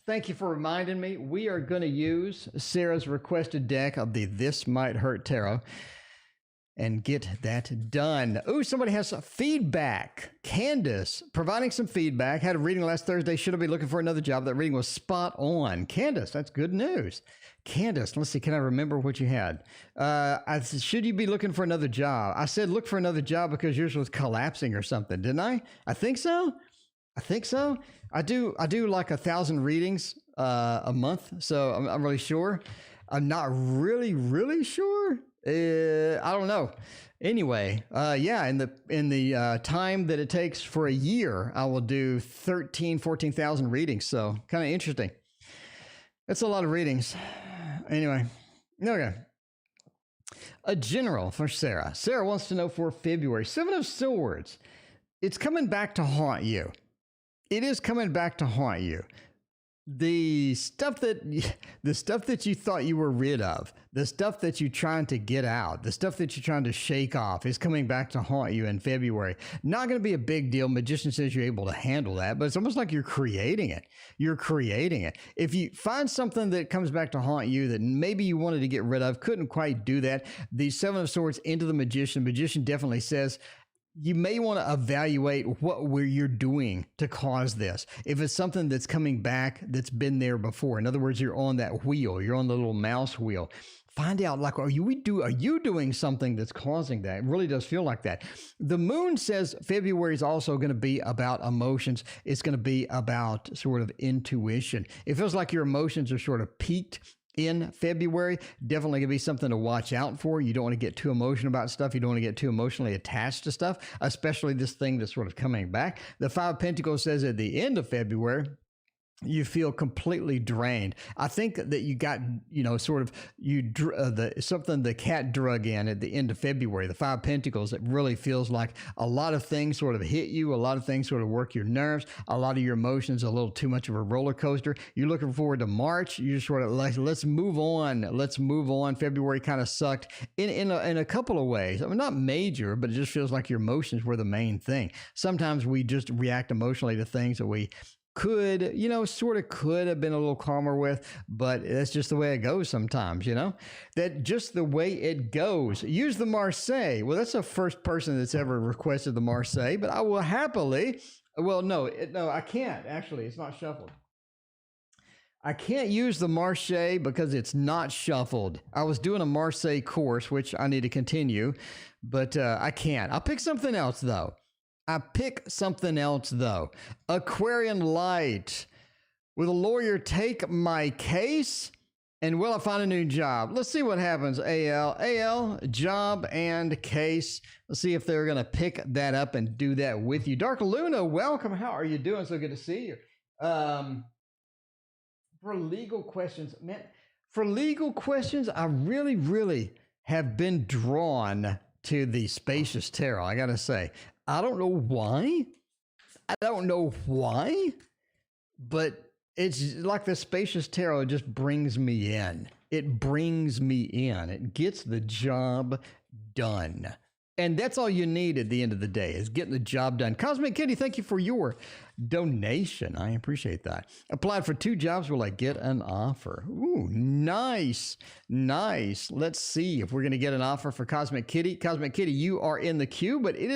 thank you for reminding me. We are going to use Sarah's requested deck of the This Might Hurt Tarot and get that done. Oh, somebody has some feedback. Candace providing some feedback. Had a reading last Thursday. Should have been looking for another job. That reading was spot on. Candace, that's good news. Candace, let's see, can I remember what you had? I said, should you be looking for another job? I said, look for another job because yours was collapsing or something, didn't I? I think so. I do like 1,000 readings a month, so I'm really sure. I'm not really sure. I don't know. Anyway, yeah, in the time that it takes for a year, I will do 14,000 readings. So kind of interesting. That's a lot of readings. Anyway, okay. A general for Sarah. Sarah wants to know for February. 7 of Swords. It's coming back to haunt you. It is coming back to haunt you. The stuff that you thought you were rid of, the stuff that you're trying to get out, the stuff that you're trying to shake off is coming back to haunt you in February. Not going to be a big deal. Magician says you're able to handle that, but it's almost like you're creating it. If you find something that comes back to haunt you that maybe you wanted to get rid of, couldn't quite do that, the 7 of Swords into the Magician. Magician definitely says, you may want to evaluate what you're doing to cause this. If it's something that's coming back that's been there before, in other words, you're on that wheel, you're on the little mouse wheel. Find out, like, are you doing something that's causing that? It really does feel like that. The moon says February is also going to be about emotions. It's going to be about sort of intuition. It feels like your emotions are sort of peaked in February. Definitely gonna be something to watch out for. You don't want to get too emotional about stuff. You don't want to get too emotionally attached to stuff, especially this thing that's sort of coming back. The 5 of Pentacles says at the end of February, you feel completely drained. I think that you got, sort of something the cat drug in at the end of February, the Five Pentacles. It really feels like a lot of things sort of hit you. A lot of things sort of work your nerves. A lot of your emotions, a little too much of a roller coaster. You're looking forward to March. You're sort of like, let's move on. Let's move on. February kind of sucked in a couple of ways. I mean, not major, but it just feels like your emotions were the main thing. Sometimes we just react emotionally to things that we could have been a little calmer with, but that's just the way it goes sometimes, that just the way it goes. Use the Marseille. Well, that's the first person that's ever requested the Marseille, but I will happily, no, I can't actually. It's not shuffled. I can't use the Marseille because it's not shuffled. I was doing a Marseille course, which I need to continue, but I can't. I'll pick something else though. Aquarian Light. Will the lawyer take my case? And will I find a new job? Let's see what happens. AL, job and case. Let's see if they're going to pick that up and do that with you. Dark Luna, welcome. How are you doing? So good to see you. For legal questions, I really, really have been drawn to the Spacious Tarot. I got to say. I don't know why, but it's like the Spacious Tarot just brings me in. It gets the job done. And that's all you need at the end of the day is getting the job done. Cosmic Kitty, thank you for your donation. I appreciate that. Applied for 2 jobs. Will I get an offer? Ooh, nice. Let's see if we're going to get an offer for Cosmic Kitty. Cosmic Kitty, you are in the queue, but it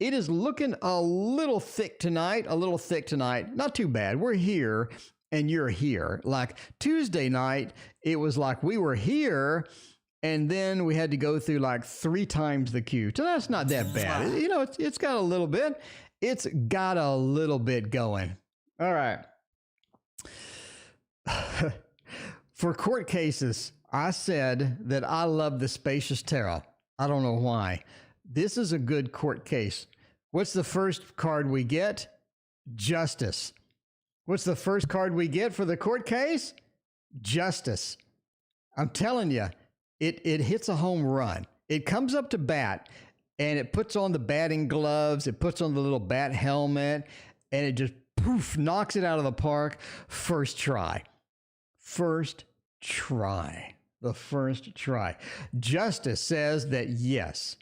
is looking a little thick tonight. Not too bad. We're here and you're here. Like Tuesday night, it was like we were here and then we had to go through like 3 times the queue. So that's not that bad. It's got a little bit. It's got a little bit going. All right. For court cases, I said that I love the Spacious Tarot. I don't know why. This is a good court case. What's the first card we get? Justice. What's the first card we get for the court case? Justice. I'm telling you, it hits a home run. It comes up to bat, and it puts on the batting gloves. It puts on the little bat helmet, and it just poof, knocks it out of the park. First try. The first try. Justice says that yes,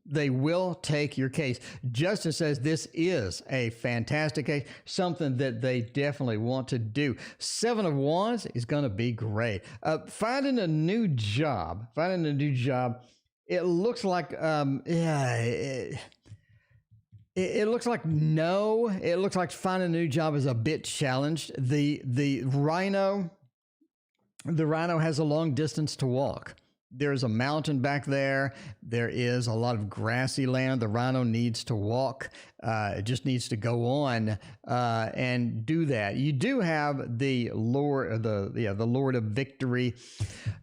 they will take your case. Justice says this is a fantastic case, something that they definitely want to do. 7 of Wands is going to be great. Finding a new job. It looks like, it looks like no. It looks like finding a new job is a bit challenged. The rhino has a long distance to walk. There's a mountain back there. There is a lot of grassy land. The rhino needs to walk. It just needs to go on and do that. You do have the Lord, the Lord of Victory,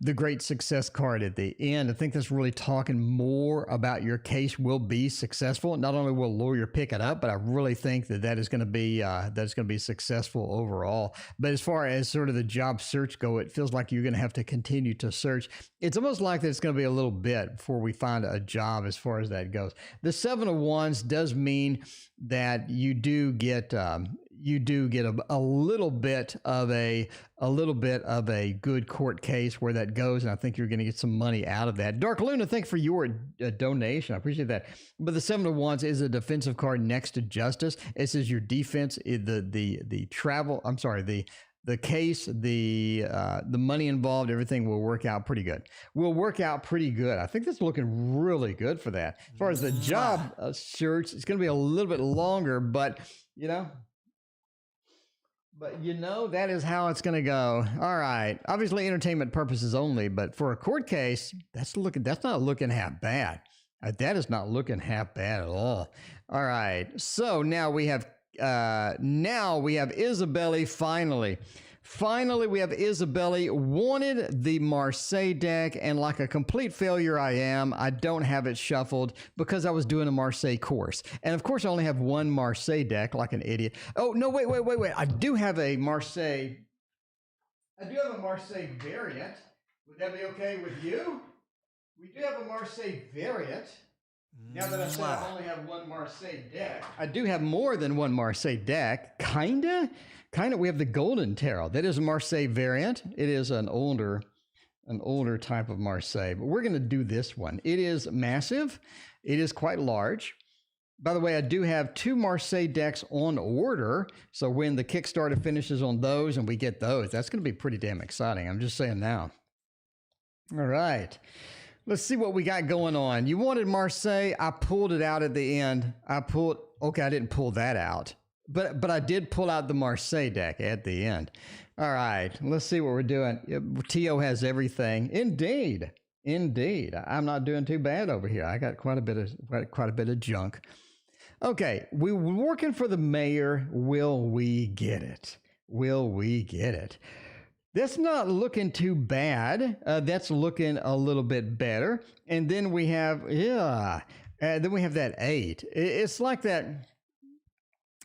the Great Success card at the end. I think that's really talking more about your case will be successful. Not only will lawyer pick it up, but I really think that is going to be successful overall. But as far as sort of the job search go, it feels like you're going to have to continue to search. It's almost like that it's going to be a little bit before we find a job as far as that goes. The 7 of Wands does mean that you do get a little bit of a good court case where that goes, and I think you're going to get some money out of that. Dark Luna, thank you for your donation. I appreciate that. But the 7 of Wands is a defensive card next to Justice. It says your defense, the case, the money involved, everything will work out pretty good. I think that's looking really good for that. As far as the job search, it's going to be a little bit longer, but that is how it's going to go. All right. Obviously entertainment purposes only, but for a court case, that's not looking half bad. That is not looking half bad at all. All right. So now we have Isabelle Finally, we have Isabelle wanted the Marseille deck, and like a complete failure I am, I don't have it shuffled because I was doing a Marseille course. And of course, I only have one Marseille deck like an idiot. Oh, no, wait. I do have a Marseille variant. Would that be okay with you? We do have a Marseille variant. Now that I said I only have one Marseille deck, I do have more than one Marseille deck. Kinda. We have the Golden Tarot. That is a Marseille variant. It is an older type of Marseille, but we're going to do this one. It is massive. It is quite large. By the way, I do have 2 Marseille decks on order. So when the Kickstarter finishes on those and we get those, that's going to be pretty damn exciting. I'm just saying now. All right. Let's see what we got going on. You wanted Marseille. I pulled it out at the end. I didn't pull that out. But I did pull out the Marseille deck at the end. All right, let's see what we're doing. Tio has everything. Indeed. I'm not doing too bad over here. I got quite a bit of junk. Okay, we were working for the mayor. Will we get it? That's not looking too bad. That's looking a little bit better. And then we have that 8. It's like that.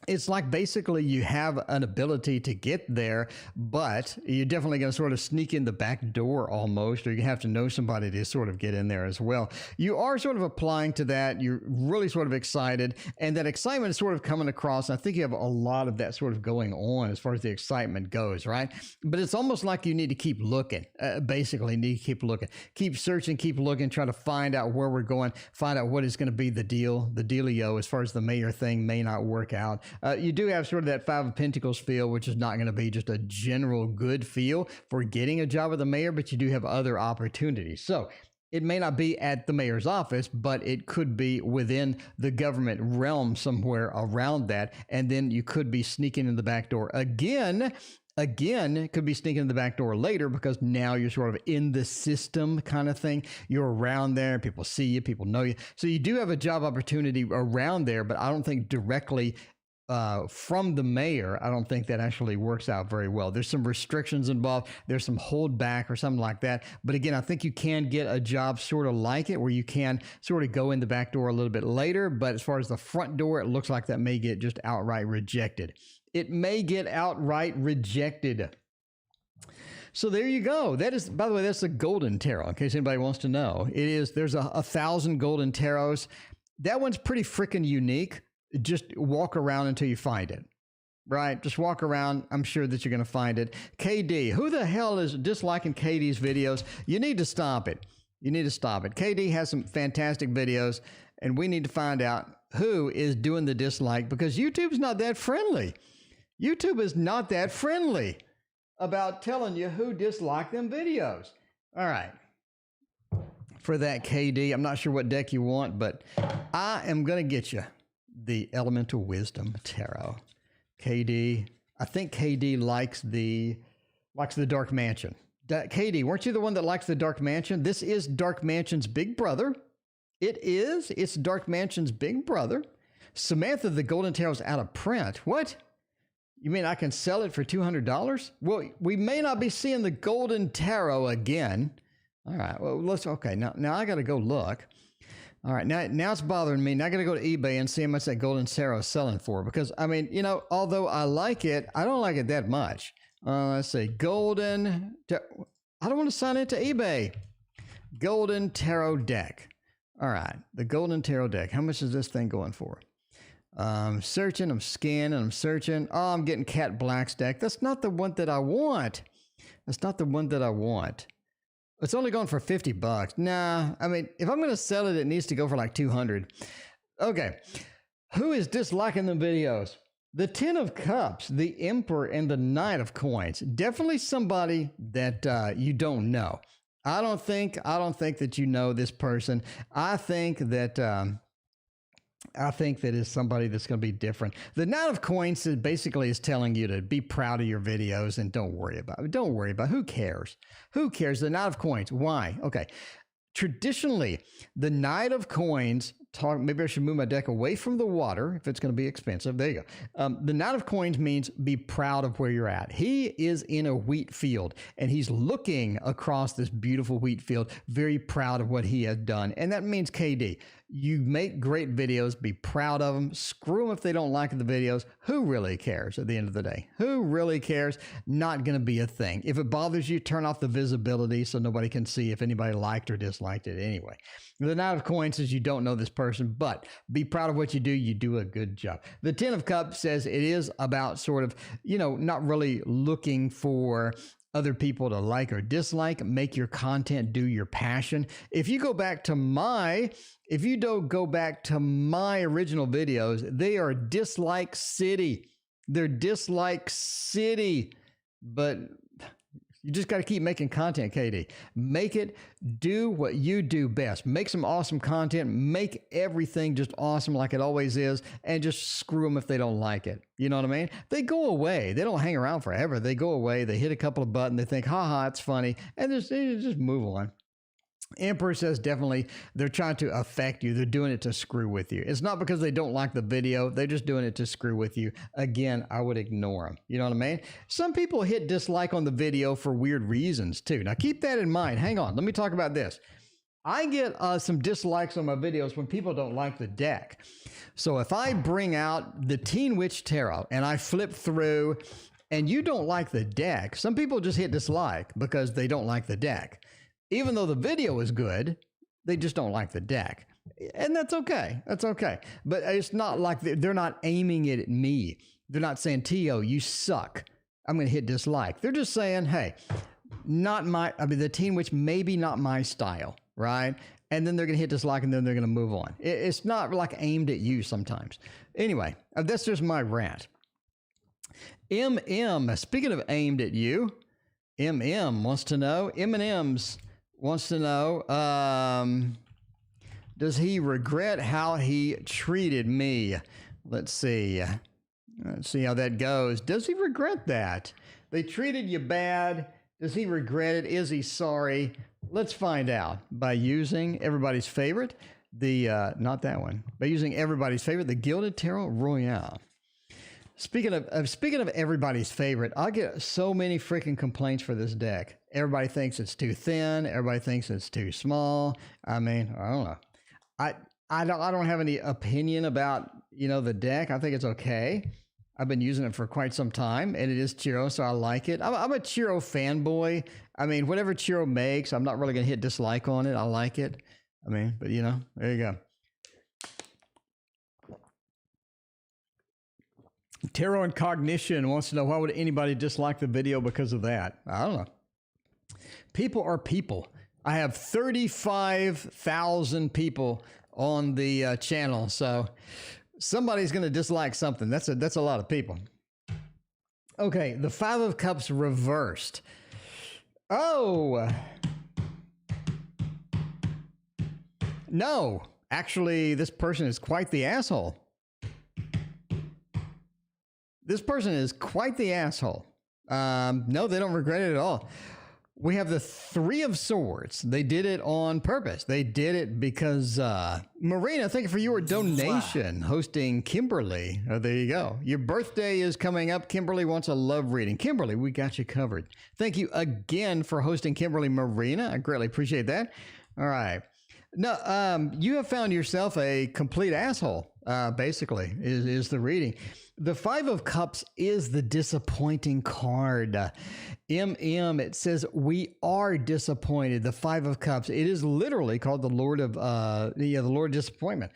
It's like basically you have an ability to get there, but you're definitely going to sort of sneak in the back door almost, or you have to know somebody to sort of get in there as well. You are sort of applying to that. You're really sort of excited, and that excitement is sort of coming across. I think you have a lot of that sort of going on as far as the excitement goes, right? But it's almost like you need to keep looking, basically need to keep looking, keep searching, keep looking, try to find out where we're going, find out what is going to be the dealio as far as the mayor thing may not work out. You do have sort of that 5 of Pentacles feel, which is not going to be just a general good feel for getting a job with the mayor, but you do have other opportunities. So it may not be at the mayor's office, but it could be within the government realm somewhere around that. And then you could be sneaking in the back door again, it could be sneaking in the back door later because now you're sort of in the system kind of thing. You're around there. People see you. People know you. So you do have a job opportunity around there, but I don't think directly from the mayor. I don't think that actually works out very well. There's some restrictions involved. There's some holdback or something like that. But again, I think you can get a job sort of like it where you can sort of go in the back door a little bit later. But as far as the front door, it looks like that may get just outright rejected. It may get outright rejected. So there you go. That is, by the way, that's the Golden Tarot, in case anybody wants to know. There's 1,000 Golden Tarots. That one's pretty freaking unique. Just walk around until you find it, right? Just walk around. I'm sure that you're going to find it. KD, who the hell is disliking KD's videos? You need to stop it. KD has some fantastic videos, and we need to find out who is doing the dislike because YouTube's not that friendly. YouTube is not that friendly about telling you who disliked them videos. All right. For that, KD, I'm not sure what deck you want, but I am going to get you the Elemental Wisdom Tarot. KD, I think KD likes the Dark Mansion. KD, weren't you the one that likes the Dark Mansion? This is Dark Mansion's big brother. It's Dark Mansion's big brother. Samantha, the Golden Tarot's out of print. What? You mean I can sell it for $200? Well, we may not be seeing the Golden Tarot again. All right, well, now I got to go look. All right, now it's bothering me. Now I got to go to eBay and see how much that Golden Tarot is selling for. Because, I mean, although I like it, I don't like it that much. Let's see. I don't want to sign into eBay. Golden Tarot deck. All right, the Golden Tarot deck. How much is this thing going for? I'm searching, I'm scanning, I'm searching. Oh, I'm getting Cat Black's deck. That's not the one that I want. It's only going for $50. Nah, I mean, if I'm going to sell it, it needs to go for like 200. Okay. Who is disliking the videos? The 10 of Cups, the Emperor, and the Knight of Coins. Definitely somebody that you don't know. I don't think that you know this person. I think that it's somebody that's going to be different. The Knight of Coins basically is telling you to be proud of your videos and don't worry about it. Don't worry about it. Who cares? Who cares? The Knight of Coins. Why? Okay. Traditionally, the Knight of Coins maybe I should move my deck away from the water if it's going to be expensive. There you go. The Knight of Coins means be proud of where you're at. He is in a wheat field and he's looking across this beautiful wheat field, very proud of what he has done. And that means KD. You make great videos, be proud of them, screw them if they don't like the videos. Who really cares at the end of the day? Who really cares? Not going to be a thing. If it bothers you, turn off the visibility so nobody can see if anybody liked or disliked it anyway. The Knight of Coins says you don't know this person, but be proud of what you do. You do a good job. The Ten of Cups says it is about sort of, not really looking for other people to like or dislike. Make your content do your passion. If you don't go back to my original videos, they are dislike city. They're dislike city, but you just got to keep making content, KD. Make it, do what you do best. Make some awesome content. Make everything just awesome like it always is, and just screw them if they don't like it. You know what I mean? They go away. They don't hang around forever. They go away. They hit a couple of buttons. They think, haha, it's funny, and they just move on. Emperor says definitely they're trying to affect you. They're doing it to screw with you. It's not because they don't like the video. They're just doing it to screw with you. Again, I would ignore them. You know what I mean? Some people hit dislike on the video for weird reasons too. Now keep that in mind. Hang on. Let me talk about this. I get some dislikes on my videos when people don't like the deck. So if I bring out the Teen Witch Tarot and I flip through and you don't like the deck, some people just hit dislike because they don't like the deck. Even though the video is good, they just don't like the deck. And that's okay. That's okay. But it's not like they're not aiming it at me. They're not saying, T.O., you suck. I'm going to hit dislike. They're just saying, hey, the Teen Witch, maybe not my style, right? And then they're going to hit dislike and then they're going to move on. It's not like aimed at you sometimes. Anyway, that's just my rant. MM, speaking of aimed at you, MM wants to know, M&M's wants to know, does he regret how he treated me? Let's see. Let's see how that goes. Does he regret that? They treated you bad. Does he regret it? Is he sorry? Let's find out by using everybody's favorite, not that one, by using everybody's favorite, the Gilded Tarot Royale. Speaking of everybody's favorite, I get so many freaking complaints for this deck. Everybody thinks it's too thin. Everybody thinks it's too small. I mean, I don't know. I don't have any opinion about, the deck. I think it's okay. I've been using it for quite some time, and it is Chiro, so I like it. I'm a Chiro fanboy. I mean, whatever Chiro makes, I'm not really going to hit dislike on it. I like it. I mean, but there you go. Tarot and Cognition wants to know, why would anybody dislike the video because of that? I don't know. People are people. I have 35,000 people on the channel, so somebody's going to dislike something. That's a lot of people. Okay, the Five of Cups reversed. Oh. No, actually, this person is quite the asshole. This person is quite the asshole. No, they don't regret it at all. We have the Three of Swords. They did it on purpose. They did it because, Marina, thank you for your donation, hosting Kimberly. Oh, there you go. Your birthday is coming up. Kimberly wants a love reading. Kimberly, we got you covered. Thank you again for hosting Kimberly, Marina. I greatly appreciate that. All right. No, you have found yourself a complete asshole, basically, is the reading. The Five of Cups is the disappointing card. It says we are disappointed. The Five of Cups. It is literally called the Lord of the Lord of Disappointment.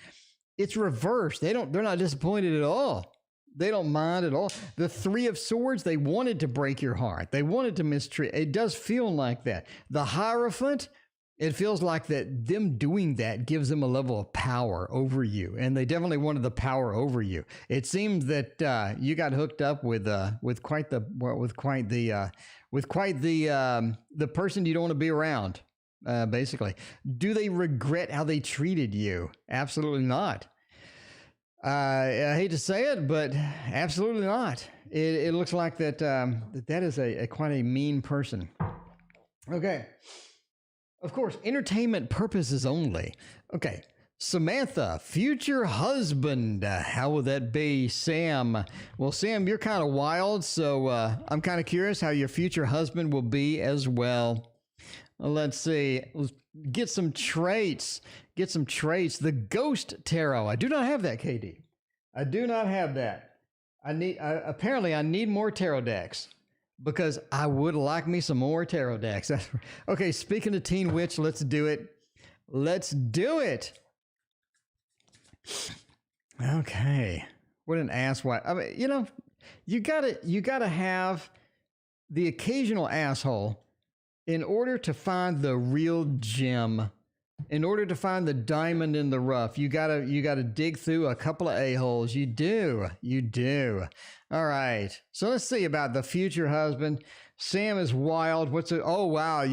It's reversed. They're not disappointed at all. They don't mind at all. The Three of Swords, they wanted to break your heart. They wanted to mistreat. It does feel like that. The Hierophant, it feels like that them doing that gives them a level of power over you, and they definitely wanted the power over you. It seems that you got hooked up with quite the person you don't want to be around. Basically, do they regret how they treated you? Absolutely not. I hate to say it, but absolutely not. It looks like that is quite a mean person. Okay. Of course, entertainment purposes only. Okay, Samantha, future husband. How will that be? Sam. Well, Sam, you're kind of wild, so I'm kind of curious how your future husband will be as well. Let's see. Let's get some traits. Get some traits. The Ghost Tarot. I do not have that, KD. I do not have that. Apparently I need more tarot decks because I would like me some more tarot decks. Okay, speaking of Teen Witch, let's do it. Let's do it. Okay. What an asswipe. I mean, you know, you gotta have the occasional asshole in order to find the real gem. In order to find the diamond in the rough, you gotta dig through a couple of a-holes. You do. All right. So let's see about the future husband. Sam is wild. What's it? Oh, wow.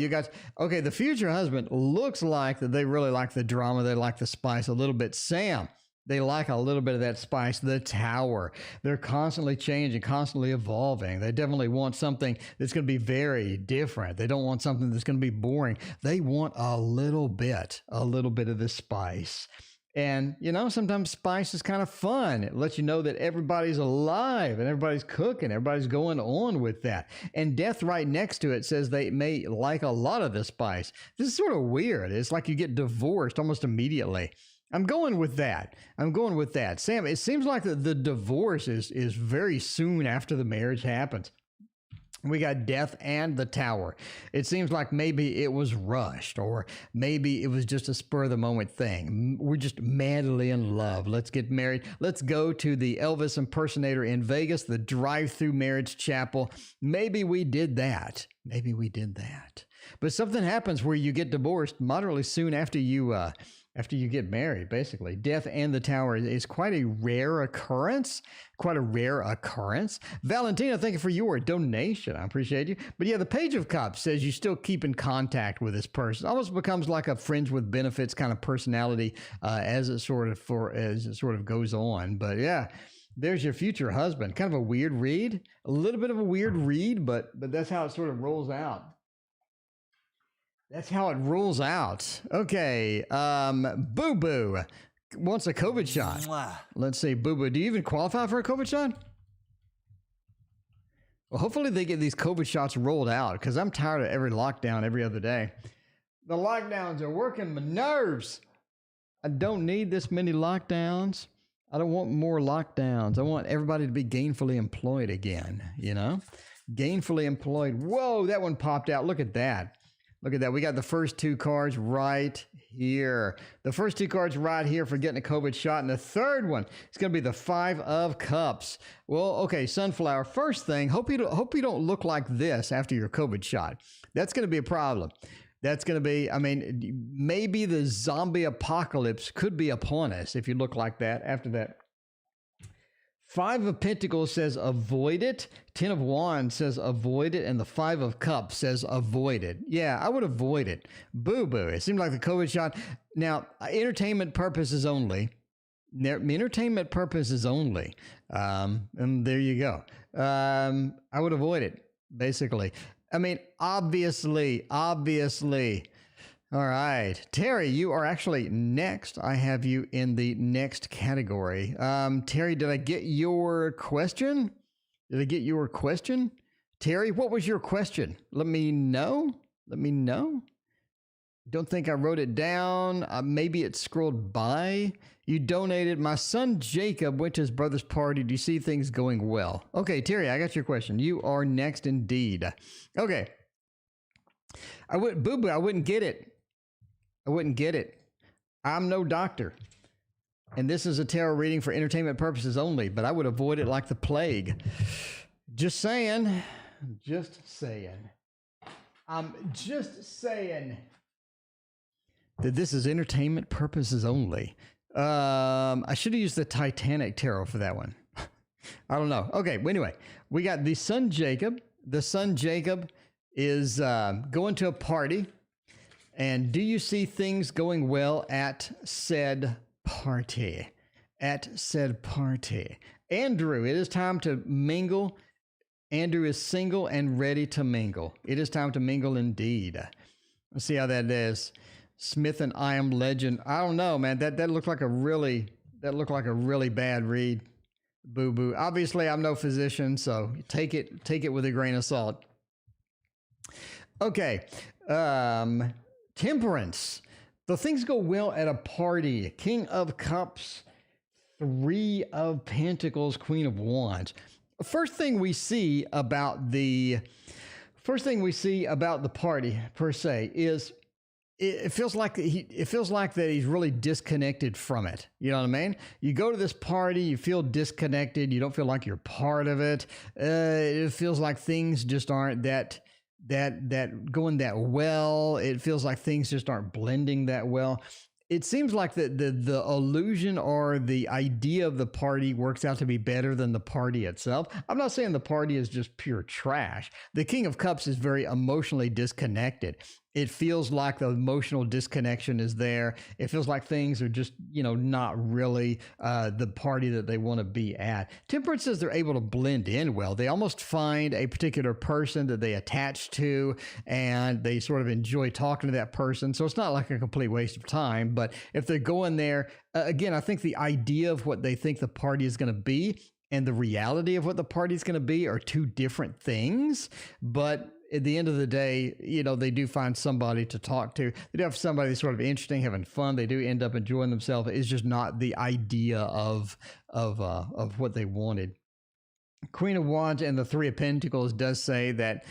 Okay, the future husband looks like that they really like the drama. They like the spice a little bit. Sam, they like a little bit of that spice. The Tower. They're constantly changing, constantly evolving. They definitely want something that's going to be very different. They don't want something that's going to be boring. They want a little bit of the spice. And, you know, sometimes spice is kind of fun. It lets you know that everybody's alive and everybody's cooking. Everybody's going on with that. And Death right next to it says they may like a lot of the spice. This is sort of weird. It's like you get divorced almost immediately. I'm going with that. Sam, it seems like the divorce is very soon after the marriage happens. We got Death and the Tower. It seems like maybe it was rushed, or maybe it was just a spur of the moment thing. We're just madly in love. Let's get married. Let's go to the Elvis impersonator in Vegas, the drive-through marriage chapel. Maybe we did that. But something happens where you get divorced moderately soon after you get married, basically. Death and the Tower is quite a rare occurrence. Valentina, thank you for your donation. I appreciate you. But yeah, the Page of Cups says you still keep in contact with this person. Almost becomes like a friends with benefits kind of personality as it sort of goes on. But yeah, there's your future husband. Kind of a weird read. A little bit of a weird read, but that's how it sort of rolls out. Okay. Boo Boo wants a COVID shot. Let's see, Boo Boo, do you even qualify for a COVID shot? Well, hopefully they get these COVID shots rolled out because I'm tired of every lockdown every other day. The lockdowns are working my nerves. I don't need this many lockdowns. I don't want more lockdowns. I want everybody to be gainfully employed again, you know? Gainfully employed. Whoa, that one popped out. Look at that. We got the first two cards right here. For getting a COVID shot. And the third one is going to be the 5 of Cups. Well, okay, Sunflower. First thing, hope you don't look like this after your COVID shot. That's going to be a problem. Maybe the zombie apocalypse could be upon us if you look like that after that. 5 of Pentacles says avoid it. 10 of Wands says avoid it. And the 5 of Cups says avoid it. Yeah, I would avoid it. Boo boo. It seemed like the COVID shot. Now, entertainment purposes only. And there you go. I would avoid it, basically. I mean, obviously. All right. Terry, you are actually next. I have you in the next category. Terry, did I get your question? Terry, what was your question? Let me know. Don't think I wrote it down. Maybe it scrolled by. You donated. My son Jacob went to his brother's party. Do you see things going well? Okay, Terry, I got your question. You are next indeed. Okay. I wouldn't get it. I'm no doctor. And this is a tarot reading for entertainment purposes only, but I would avoid it like the plague. Just saying. I'm just saying that this is entertainment purposes only. I should have used the Titanic tarot for that one. I don't know. Okay, well, anyway, we got the son Jacob. The son Jacob is going to a party. And do you see things going well at said party? Andrew, it is time to mingle. Andrew is single and ready to mingle. It is time to mingle indeed. Let's see how that is. Smith and I Am Legend. I don't know, man. That looked like a really bad read. Boo boo. Obviously, I'm no physician, so take it with a grain of salt. Okay. Temperance. The things go well at a party. King of Cups, Three of Pentacles, Queen of Wands. First thing we see about the party per se is it feels like that he's really disconnected from it. You know what I mean? You go to this party, you feel disconnected. You don't feel like you're part of it. It feels like things just aren't that going that well. It feels like things just aren't blending that well. It seems like the illusion or the idea of the party works out to be better than the party itself. I'm not saying the party is just pure trash. The King of Cups is very emotionally disconnected. It feels like the emotional disconnection is there. It feels like things are just, not really the party that they want to be at. Temperance says they're able to blend in well. They almost find a particular person that they attach to, and they sort of enjoy talking to that person. So it's not like a complete waste of time. But if they're going there, again, I think the idea of what they think the party is going to be and the reality of what the party is going to be are two different things. But at the end of the day, they do find somebody to talk to. They do have somebody that's sort of interesting, having fun. They do end up enjoying themselves. It's just not the idea of what they wanted. Queen of Wands and the Three of Pentacles does say that,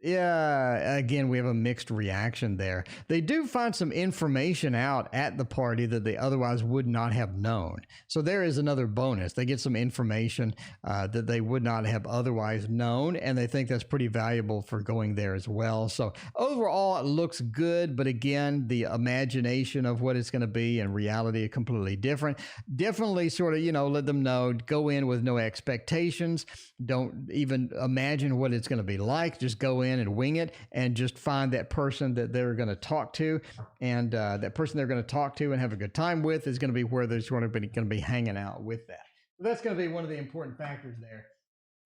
yeah, again, we have a mixed reaction there. They do find some information out at the party that they otherwise would not have known. So there is another bonus. They get some information that they would not have otherwise known, and they think that's pretty valuable for going there as well. So overall, it looks good, but again, the imagination of what it's going to be and reality are completely different. Definitely sort of, let them know, go in with no expectations. Don't even imagine what it's going to be like. Just go in and wing it, and just find that person that they're going to talk to, and that person they're going to talk to and have a good time with is going to be where they're sort of going to be hanging out with that. So that's going to be one of the important factors there,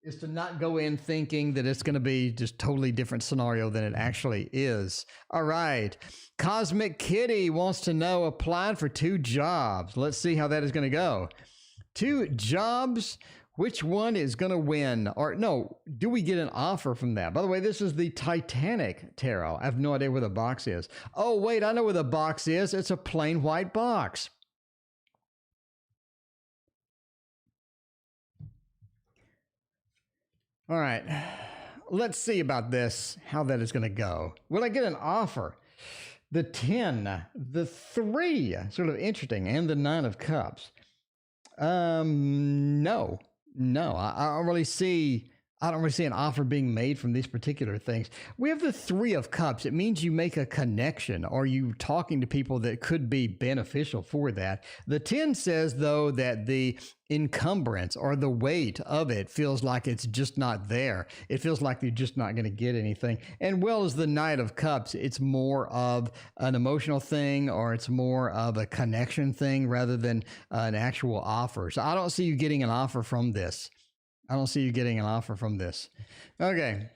is to not go in thinking that it's going to be just totally different scenario than it actually is. All right. Cosmic Kitty wants to know, applied for 2 jobs. Let's see how that is going to go. 2 jobs. Which one is going to win? Or no, do we get an offer from that? By the way, this is the Titanic tarot. I have no idea where the box is. Oh, wait, I know where the box is. It's a plain white box. All right, let's see about this, how that is going to go. Will I get an offer? The 10, the 3, sort of interesting, and the 9 of Cups. No, I don't really see an offer being made from these particular things. We have the 3 of Cups. It means you make a connection, or you talking to people that could be beneficial for that. The 10 says, though, that the encumbrance or the weight of it feels like it's just not there. It feels like you're just not going to get anything. And well as the Knight of Cups, it's more of an emotional thing, or it's more of a connection thing rather than an actual offer. So I don't see you getting an offer from this. Okay.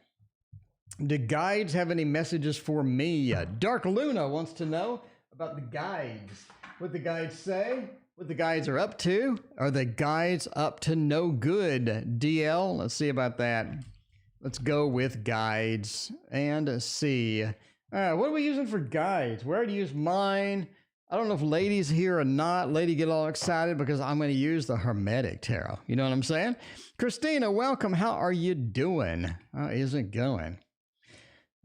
Do guides have any messages for me? Dark Luna wants to know about the guides. What the guides say? What the guides are up to? Are the guides up to no good? DL, let's see about that. Let's go with guides and see. What are we using for guides? We already used mine. I don't know if Lady's here or not. Lady get all excited because I'm going to use the Hermetic Tarot. You know what I'm saying? Christina, welcome. How are you doing? How is it going?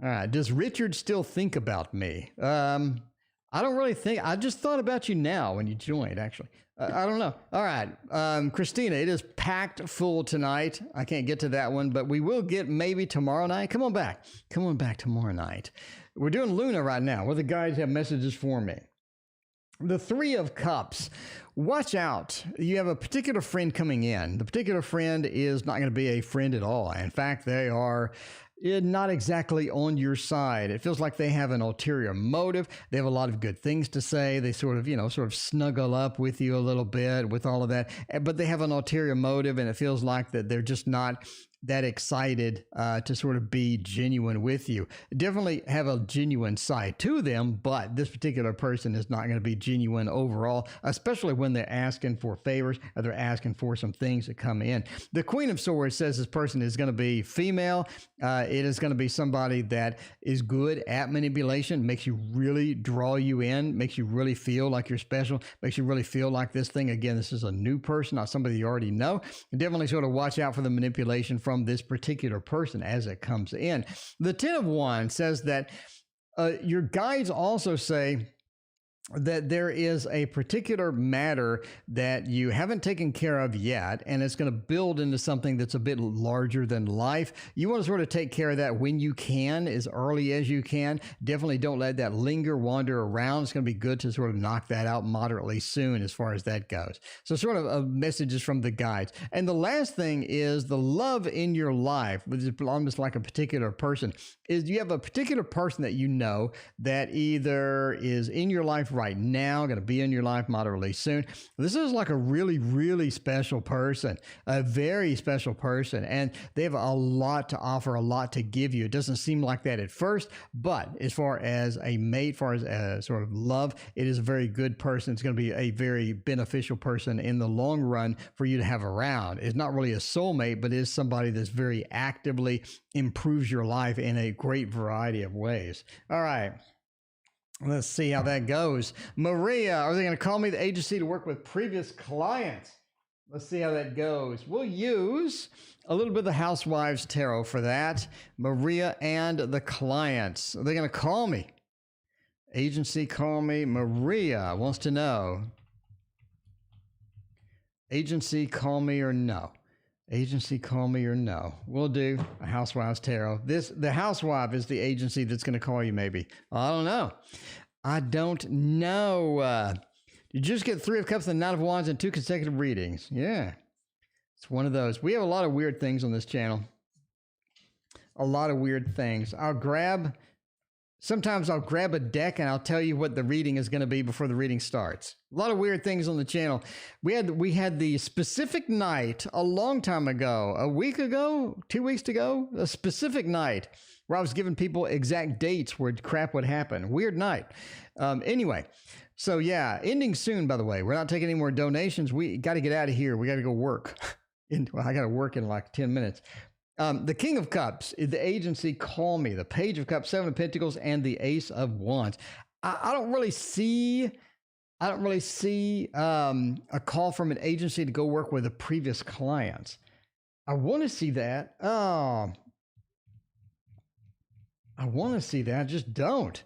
All right. Does Richard still think about me? I don't really think. I just thought about you now when you joined, actually. I don't know. All right. Christina, it is packed full tonight. I can't get to that one, but we will get maybe tomorrow night. Come on back. Come on back tomorrow night. We're doing Luna right now, where the guides have messages for me. The 3 of Cups. Watch out. You have a particular friend coming in. The particular friend is not going to be a friend at all. In fact, they are not exactly on your side. It feels like they have an ulterior motive. They have a lot of good things to say. They sort of snuggle up with you a little bit with all of that, but they have an ulterior motive, and it feels like that they're just not that excited to sort of be genuine with you. Definitely have a genuine side to them, but this particular person is not going to be genuine overall, especially when they're asking for favors or they're asking for some things that come in. The Queen of Swords says this person is going to be female. It is going to be somebody that is good at manipulation, makes you really draw you in, makes you really feel like you're special, makes you really feel like this thing. Again, this is a new person, not somebody you already know. And definitely sort of watch out for the manipulation from this particular person as it comes in. The Ten of Wands says that your guides also say that there is a particular matter that you haven't taken care of yet, and it's going to build into something that's a bit larger than life. You want to sort of take care of that when you can, as early as you can. Definitely don't let that linger, wander around. It's going to be good to sort of knock that out moderately soon as far as that goes. So sort of messages from the guides. And the last thing is the love in your life, which is almost like a particular person, is you have a particular person that you know that either is in your life right now, going to be in your life moderately soon. This is like a really, really special person, a very special person, and they have a lot to offer, a lot to give you. It doesn't seem like that at first, but as far as a mate, as far as sort of love, it is a very good person. It's going to be a very beneficial person in the long run for you to have around. It's not really a soulmate, but it is somebody that's very actively improves your life in a great variety of ways. All right. Let's see how that goes. Maria, are they going to call me the agency to work with previous clients? Let's see how that goes. We'll use a little bit of the Housewives Tarot for that. Maria and the clients. Are they going to call me? Agency, call me. Maria wants to know. Agency, call me or no? Agency, call me or no? We'll do a Housewives Tarot. The housewife is the agency that's going to call you, maybe. I don't know. I don't know. You just get 3 of Cups and 9 of Wands in 2 consecutive readings. Yeah. It's one of those. We have a lot of weird things on this channel. A lot of weird things. Sometimes I'll grab a deck and I'll tell you what the reading is going to be before the reading starts. A lot of weird things on the channel. We had the specific night a long time ago, a week ago, 2 weeks ago, a specific night where I was giving people exact dates where crap would happen. Weird night. Anyway, so yeah, ending soon, by the way. We're not taking any more donations. We got to get out of here. We got to go work. I got to work in like 10 minutes. The King of Cups is the agency, call me. The Page of Cups, 7 of Pentacles, and the Ace of Wands. I don't really see a call from an agency to go work with the previous clients. I want to see that. Oh, I want to see that. Just don't.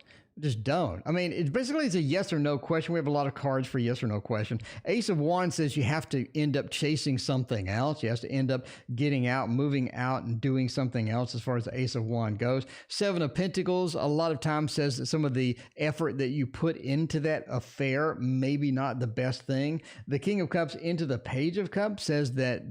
I mean, it's a yes or no question. We have a lot of cards for yes or no question. Ace of Wands says you have to end up chasing something else. You have to end up getting out, moving out, and doing something else as far as the Ace of Wands goes. 7 of Pentacles, a lot of times says that some of the effort that you put into that affair, maybe not the best thing. The King of Cups into the Page of Cups says that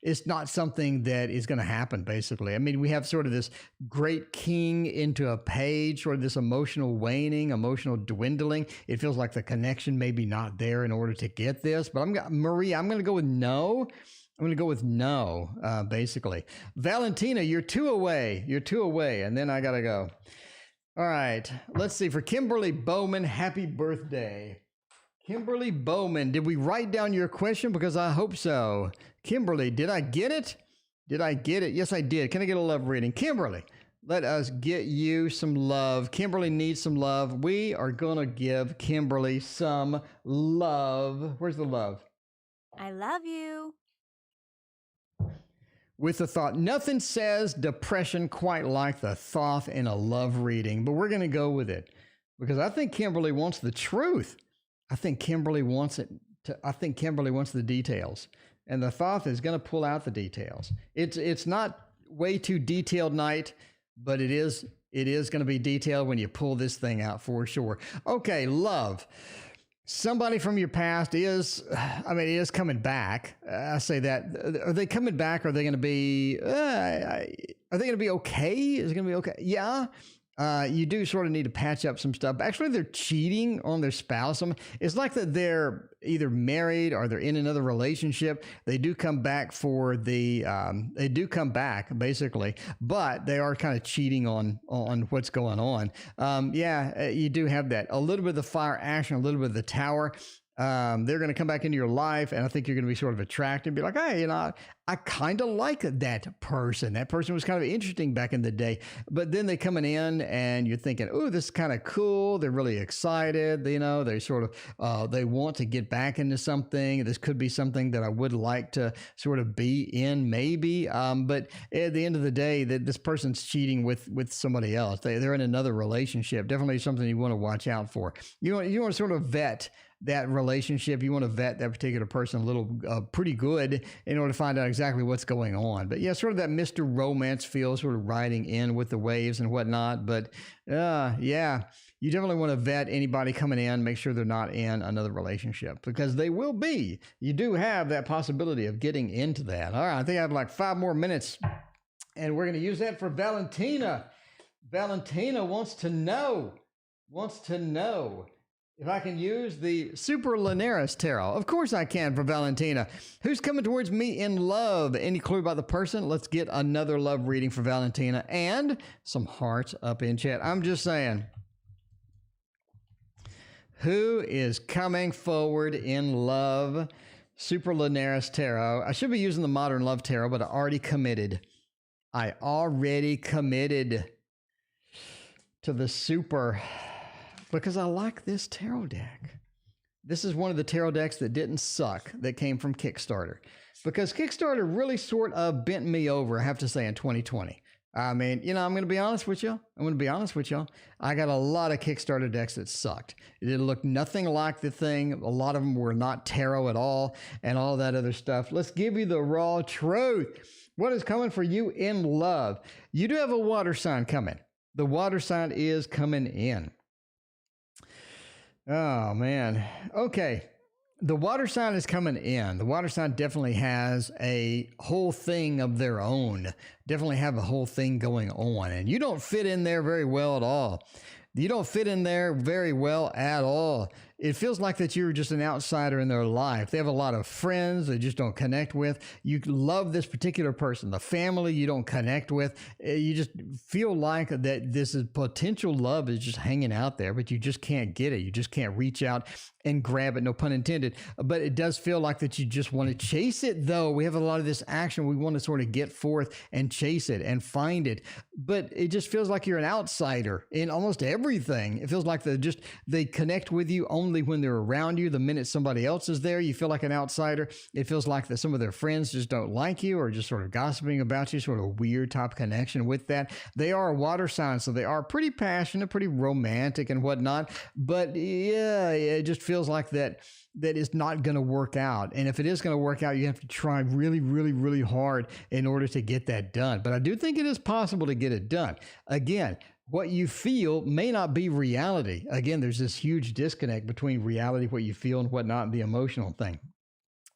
it's not something that is going to happen, basically. I mean, we have sort of this great king into a page, sort of this emotional waning, emotional dwindling. It feels like the connection may be not there in order to get this. But Maria, I'm going to go with no. I'm going to go with no, basically. Valentina, you're 2 away. You're 2 away, and then I got to go. All right. Let's see. For Kimberly Bowman, happy birthday. Kimberly Bowman, did we write down your question? Because I hope so. Kimberly, did I get it? Did I get it? Yes, I did. Can I get a love reading? Kimberly, let us get you some love. Kimberly needs some love. We are going to give Kimberly some love. Where's the love? I love you. With the thought. Nothing says depression quite like the thought in a love reading, but we're going to go with it because I think Kimberly wants the truth. I think Kimberly wants it. I think Kimberly wants the details, and the Thoth is going to pull out the details. It's not way too detailed night, but it is going to be detailed when you pull this thing out for sure. Okay, love. Somebody from your past is coming back. I say that. Are they coming back? Or are they going to be? Are they going to be okay? Is it going to be okay? Yeah. You do sort of need to patch up some stuff. Actually, they're cheating on their spouse. It's like that they're either married or they're in another relationship. They do come back they do come back basically, but they are kind of cheating on what's going on. You do have that. A little bit of the fire action, a little bit of the tower. They're going to come back into your life, and I think you're going to be sort of attracted and be like, hey, I kind of like that person. That person was kind of interesting back in the day. But then they coming in, and you're thinking, oh, this is kind of cool. They're really excited. They sort of they want to get back into something. This could be something that I would like to sort of be in, maybe. But at the end of the day, this person's cheating with somebody else. They're in another relationship. Definitely something you want to watch out for. You want to sort of vet that relationship. You want to vet that particular person a little pretty good in order to find out exactly what's going on. But yeah, sort of that Mr. Romance feel, sort of riding in with the waves and whatnot. But yeah, you definitely want to vet anybody coming in, make sure they're not in another relationship, because they will be. You do have that possibility of getting into that. All right, I think I have like 5 more minutes, and we're going to use that for Valentina. Valentina wants to know if I can use the Super Linares Tarot. Of course I can for Valentina. Who's coming towards me in love? Any clue about the person? Let's get another love reading for Valentina and some hearts up in chat. I'm just saying. Who is coming forward in love? Super Linares Tarot. I should be using the Modern Love Tarot, but I already committed to the Super, because I like this tarot deck. This is one of the tarot decks that didn't suck, that came from Kickstarter, because Kickstarter really sort of bent me over, I have to say, in 2020. I mean, I'm going to be honest with y'all. I got a lot of Kickstarter decks that sucked. It looked nothing like the thing. A lot of them were not tarot at all, and all that other stuff. Let's give you the raw truth. What is coming for you in love? You do have a water sign coming. The water sign is coming in. Oh, man. Okay. The water sign is coming in. The water sign definitely has a whole thing of their own. Definitely have a whole thing going on. And you don't fit in there very well at all. You don't fit in there very well at all. It feels like that you're just an outsider in their life. They have a lot of friends they just don't connect with. You love this particular person. The family you don't connect with. You just feel like that this is potential love is just hanging out there, but you just can't get it. You just can't reach out and grab it, no pun intended. But it does feel like that you just want to chase it, though. We have a lot of this action. We want to sort of get forth and chase it and find it. But it just feels like you're an outsider in almost everything. It feels like they connect with you only when they're around you. The minute somebody else is there, you feel like an outsider. It feels like that some of their friends just don't like you, or just sort of gossiping about you, sort of a weird type connection with that. They are a water sign, so they are pretty passionate, pretty romantic and whatnot. But yeah, it just feels like that is not going to work out. And if it is going to work out, you have to try really, really, really hard in order to get that done. But I do think it is possible to get it done. Again, what you feel may not be reality. Again, there's this huge disconnect between reality, what you feel, and whatnot, and the emotional thing.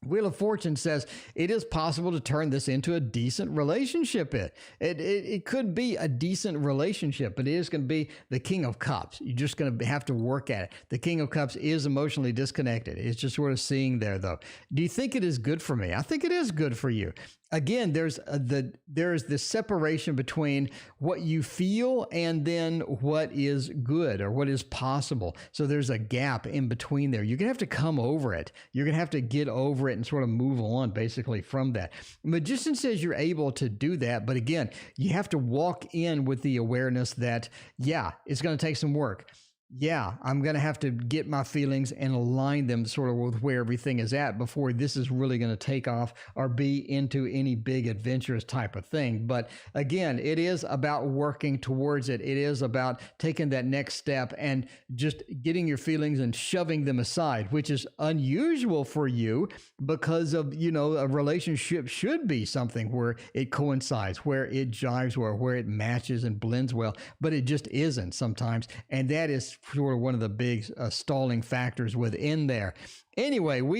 Wheel of Fortune says it is possible to turn this into a decent relationship. It could be a decent relationship, but it is going to be the King of Cups. You're just going to have to work at it. The King of Cups is emotionally disconnected. It's just sort of seeing there, though. Do you think it is good for me? I think it is good for you. Again, there's this separation between what you feel and then what is good or what is possible. So there's a gap in between there. You're going to have to come over it. You're going to have to get over it and sort of move on basically from that. Magician says you're able to do that. But again, you have to walk in with the awareness that, yeah, it's going to take some work. Yeah, I'm going to have to get my feelings and align them sort of with where everything is at before this is really going to take off or be into any big adventurous type of thing. But again, it is about working towards it. It is about taking that next step and just getting your feelings and shoving them aside, which is unusual for you because of, a relationship should be something where it coincides, where it jives well, where it matches and blends well, but it just isn't sometimes. And that is sort of one of the big stalling factors within there. Anyway,